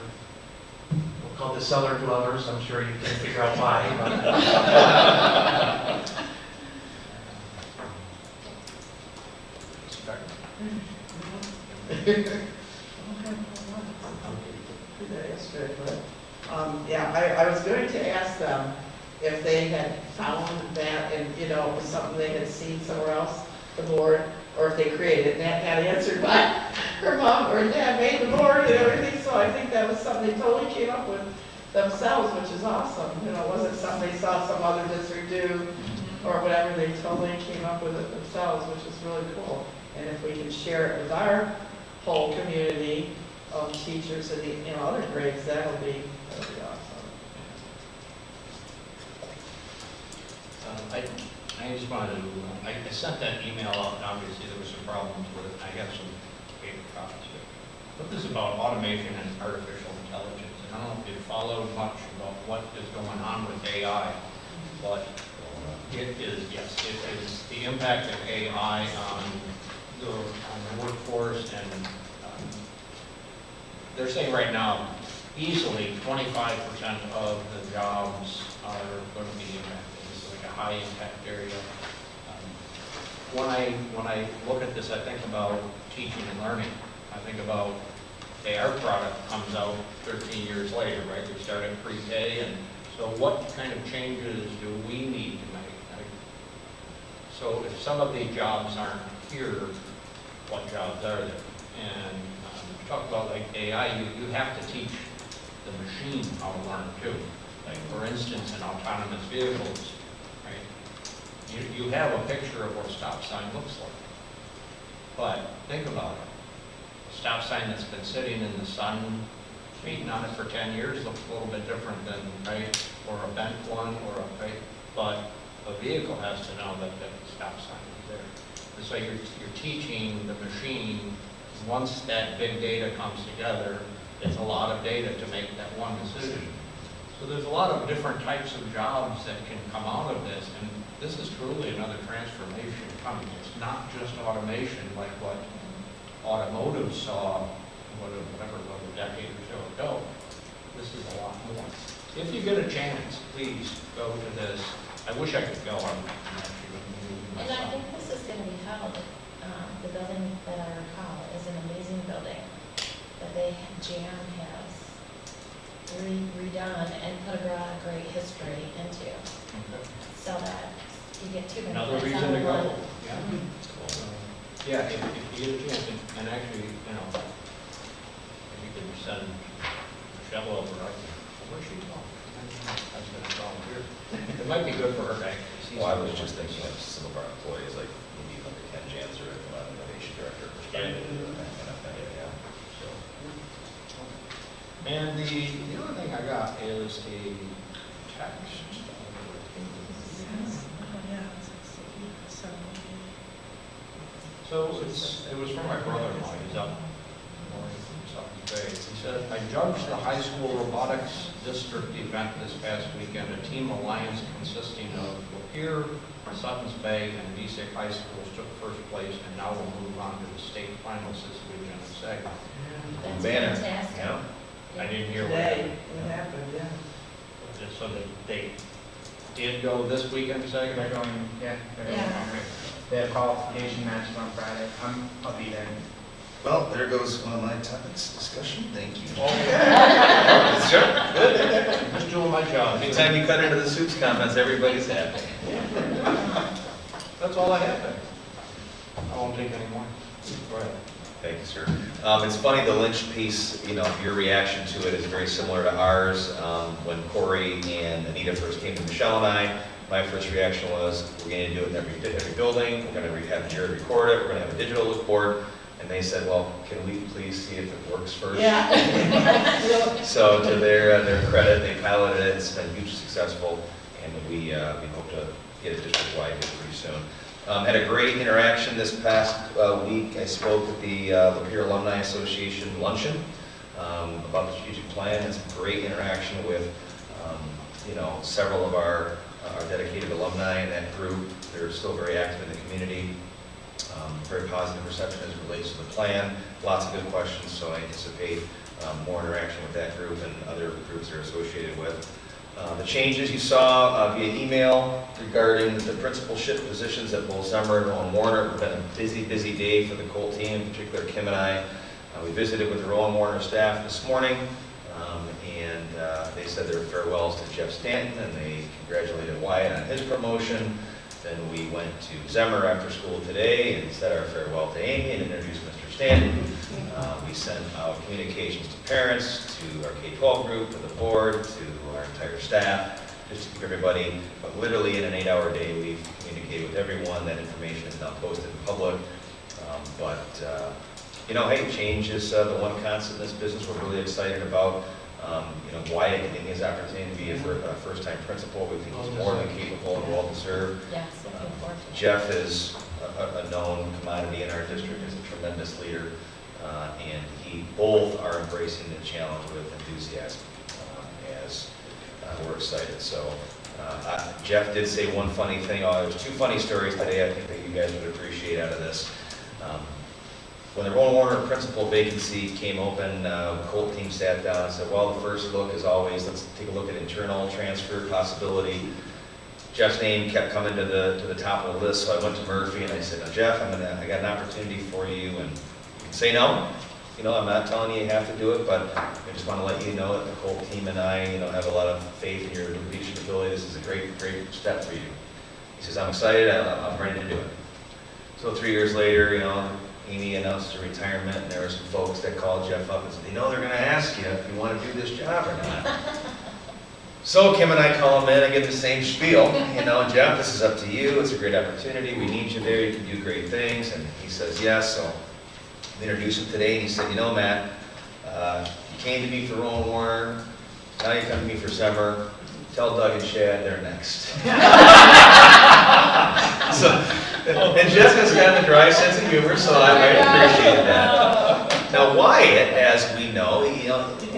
Speaker 15: We'll call the Cellar Dwellers. I'm sure you can figure out why.
Speaker 12: Yeah, I was going to ask them if they had found that and, it was something they had seen somewhere else, the board, or if they created it. And that got answered by her mom or dad made the board and everything. So I think that was something they totally came up with themselves, which is awesome. It wasn't something they saw some other district do or whatever. They totally came up with it themselves, which is really cool. And if we can share it with our whole community of teachers and the other grades, that'll be awesome.
Speaker 4: I just wanted to, I sent that email out, and obviously there was some problems with it. I have some paper copies of it. But this is about automation and artificial intelligence. And I don't know if you followed much about what is going on with AI, but it is, yes, it is the impact of AI on the workforce, and they're saying right now, easily 25% of the jobs are going to be impacted. High impact area. When I look at this, I think about teaching and learning. I think about, hey, our product comes out 13 years later, right? We start at pre-K, and so what kind of changes do we need to make? Right? So if some of the jobs aren't here, what jobs are there? And talk about like AI, you have to teach the machine how to learn too. Like for instance, in autonomous vehicles, you have a picture of what a stop sign looks like. But think about it. A stop sign that's been sitting in the sun, beating on it for 10 years looks a little bit different than, right? Or a bent one, or a, right? But a vehicle has to know that the stop sign is there. So you're teaching the machine, once that big data comes together, it's a lot of data to make that one decision. So there's a lot of different types of jobs that can come out of this, and this is truly another transformation coming. It's not just automation like what automotive saw, whatever, a decade or so ago. This is a lot more. If you get a chance, please go to this. I wish I could go. I'm actually going to be moving
Speaker 3: And I
Speaker 4: myself.
Speaker 3: think this is going to be held, the building that I recall is an amazing building that JM has redone and put a lot of great history into,
Speaker 4: Okay.
Speaker 3: so that you get two
Speaker 4: Another
Speaker 3: benefits
Speaker 4: reason
Speaker 3: out
Speaker 4: to
Speaker 3: of
Speaker 4: go.
Speaker 3: one.
Speaker 4: Yeah. Yeah, if you get a chance, and actually, you know, if you can send Michelle over, where's she going? I was going to volunteer. It might be good for her to actually see.
Speaker 1: Well, I
Speaker 4: some
Speaker 1: was
Speaker 4: of
Speaker 1: just
Speaker 4: this.
Speaker 1: thinking of some of our employees, like maybe like Ken Janzer, innovation director, perspective, and that kind of thing, yeah. So,
Speaker 4: And the other thing I got is a text. So it was from my brother-in-law, he's up north from Southern Bay. He said, I judged the high school robotics district event this past weekend. A team alliance consisting of Lapeer, Suttons Bay, and VSIC high schools took first place, and now we'll move on to the state finals this weekend in SEG.
Speaker 3: That's
Speaker 1: banner,
Speaker 3: fantastic.
Speaker 1: yeah.
Speaker 4: I didn't hear what
Speaker 12: Today,
Speaker 4: happened.
Speaker 12: it happened, yeah.
Speaker 4: So that they did go this weekend, SEG?
Speaker 11: They're going, yeah. They're
Speaker 3: Yeah.
Speaker 11: going. They have qualification matches on Friday. I'll be there.
Speaker 1: Well, there goes one of my topics discussion. Thank you.
Speaker 4: Sure.
Speaker 1: Good.
Speaker 4: Just doing my job.
Speaker 1: Anytime you cut into the soups comments, everybody's happy.
Speaker 4: That's all I have there. I won't take any more. Go ahead.
Speaker 1: Thank you, sir. It's funny, the Lynch piece, you know, your reaction to it is very similar to ours. When Corey and Anita first came to Michelle and I, my first reaction was, we're going to do it in every building, we're going to have Jared record it, we're going to have a digital look board. And they said, well, can we please see if it works first?
Speaker 12: Yeah.
Speaker 1: So to their credit, they piloted it, it's been hugely successful, and we hope to get it district-wide here pretty soon. Had a great interaction this past week. I spoke at the Lapeer Alumni Association luncheon about the strategic plan. It's a great interaction with you know, several of our dedicated alumni in that group. They're still very active in the community. Very positive reception as it relates to the plan. Lots of good questions, so I anticipate more interaction with that group and other groups they're associated with. The changes you saw via email regarding the principalship positions at both Zemmer and Rowan Warner. It's been a busy, busy day for the Colt team, in particular Kim and I. We visited with the Rowan Warner staff this morning, and they said their farewells to Jeff Stanton, and they congratulated Wyatt on his promotion. Then we went to Zemmer after school today and said our farewell to Amy and introduced Mr. Stanton. We sent out communications to parents, to our K-12 group, to the board, to our entire staff, just to keep everybody, but literally in an 8-hour day, we've communicated with everyone. That information is now posted in public. You know, hey, change is the one constant in this business we're really excited about. You know, Wyatt getting his opportunity to be a first-time principal. We think he's more than capable and well-deserved.
Speaker 3: Yes, looking forward to it.
Speaker 1: Jeff is a known commodity in our district, is a tremendous leader, and both are embracing the challenge with enthusiasm, as we're excited. So Jeff did say one funny thing. There's two funny stories today I think that you guys would appreciate out of this. When the Rowan Warner principal vacancy came open, the Colt team sat down and said, well, the first look is always, let's take a look at internal transfer possibility. Jeff's name kept coming to the top of the list, so I went to Murphy and I said, now Jeff, I got an opportunity for you, and you can say no. You know, I'm not telling you you have to do it, but I just want to let you know that the Colt team and I, you know, have a lot of faith in your leadership ability. This is a great, great step for you. He says, I'm excited, I'm ready to do it. So 3 years later, you know, Amy announced her retirement, and there were some folks that called Jeff up and said, you know, they're going to ask you if you want to do this job or not. So Kim and I call him in, I give the same spiel, you know, Jeff, this is up to you, it's a great opportunity, we need you there, you can do great things, and he says yes. So we introduced him today, and he said, you know, Matt, you came to me for Rowan Warner, now you come to me for Zemmer, tell Doug and Shad they're next. So And Jeff has kind of a dry sense of humor, so I appreciate that. Now Wyatt, as we know,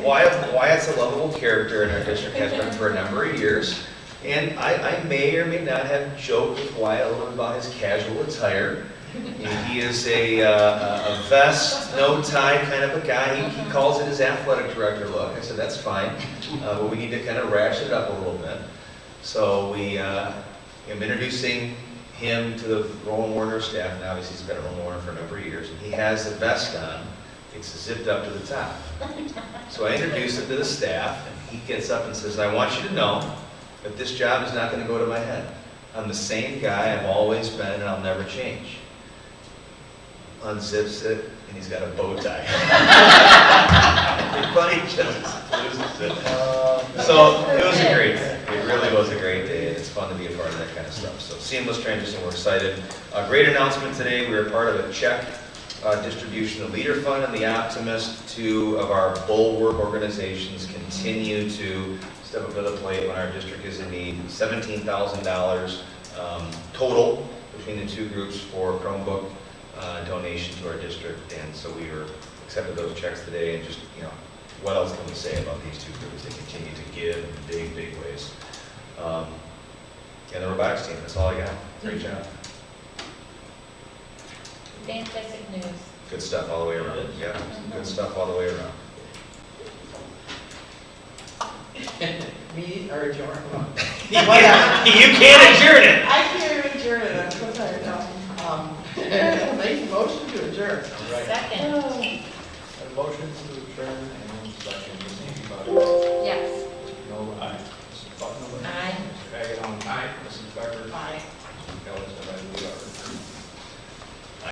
Speaker 1: Wyatt's a lovable character in our district, has been for a number of years. And I may or may not have joked with Wyatt a little bit about his casual attire. He is a vest, no tie kind of a guy. He calls it his athletic director look. I said, that's fine, but we need to kind of ratchet it up a little bit. So I'm introducing him to the Roland Warner staff, and obviously he's been at Roland Warner for a number of years. And he has the vest on, it's zipped up to the top. So I introduce him to the staff, and he gets up and says, I want you to know that this job is not going to go to my head. I'm the same guy I've always been, and I'll never change. Unzips it, and he's got a bow tie. Everybody just loses it. So it was a great day. It really was a great day, and it's fun to be a part of that kind of stuff. So seamless transition, we're excited. Great announcement today. We were part of a check distribution. The Leader Fund and the Optimist, two of our bulwark organizations, continue to step up to the plate when our district is in need. $17,000 total between the two groups for Chromebook donation to our district, and so we were accepted those checks today. And just, what else can we say about these two groups? They continue to give in big ways. And the robotics team, that's all I got. Great job.
Speaker 18: Fantastic news.
Speaker 1: Good stuff all the way around. Yeah, good stuff all the way around.
Speaker 12: Meeting or adjourn?
Speaker 1: You can't adjourn it.
Speaker 12: I can't adjourn it, I'm so tired now. Make a motion to adjourn.
Speaker 4: All right.
Speaker 18: Second.
Speaker 4: A motion to adjourn and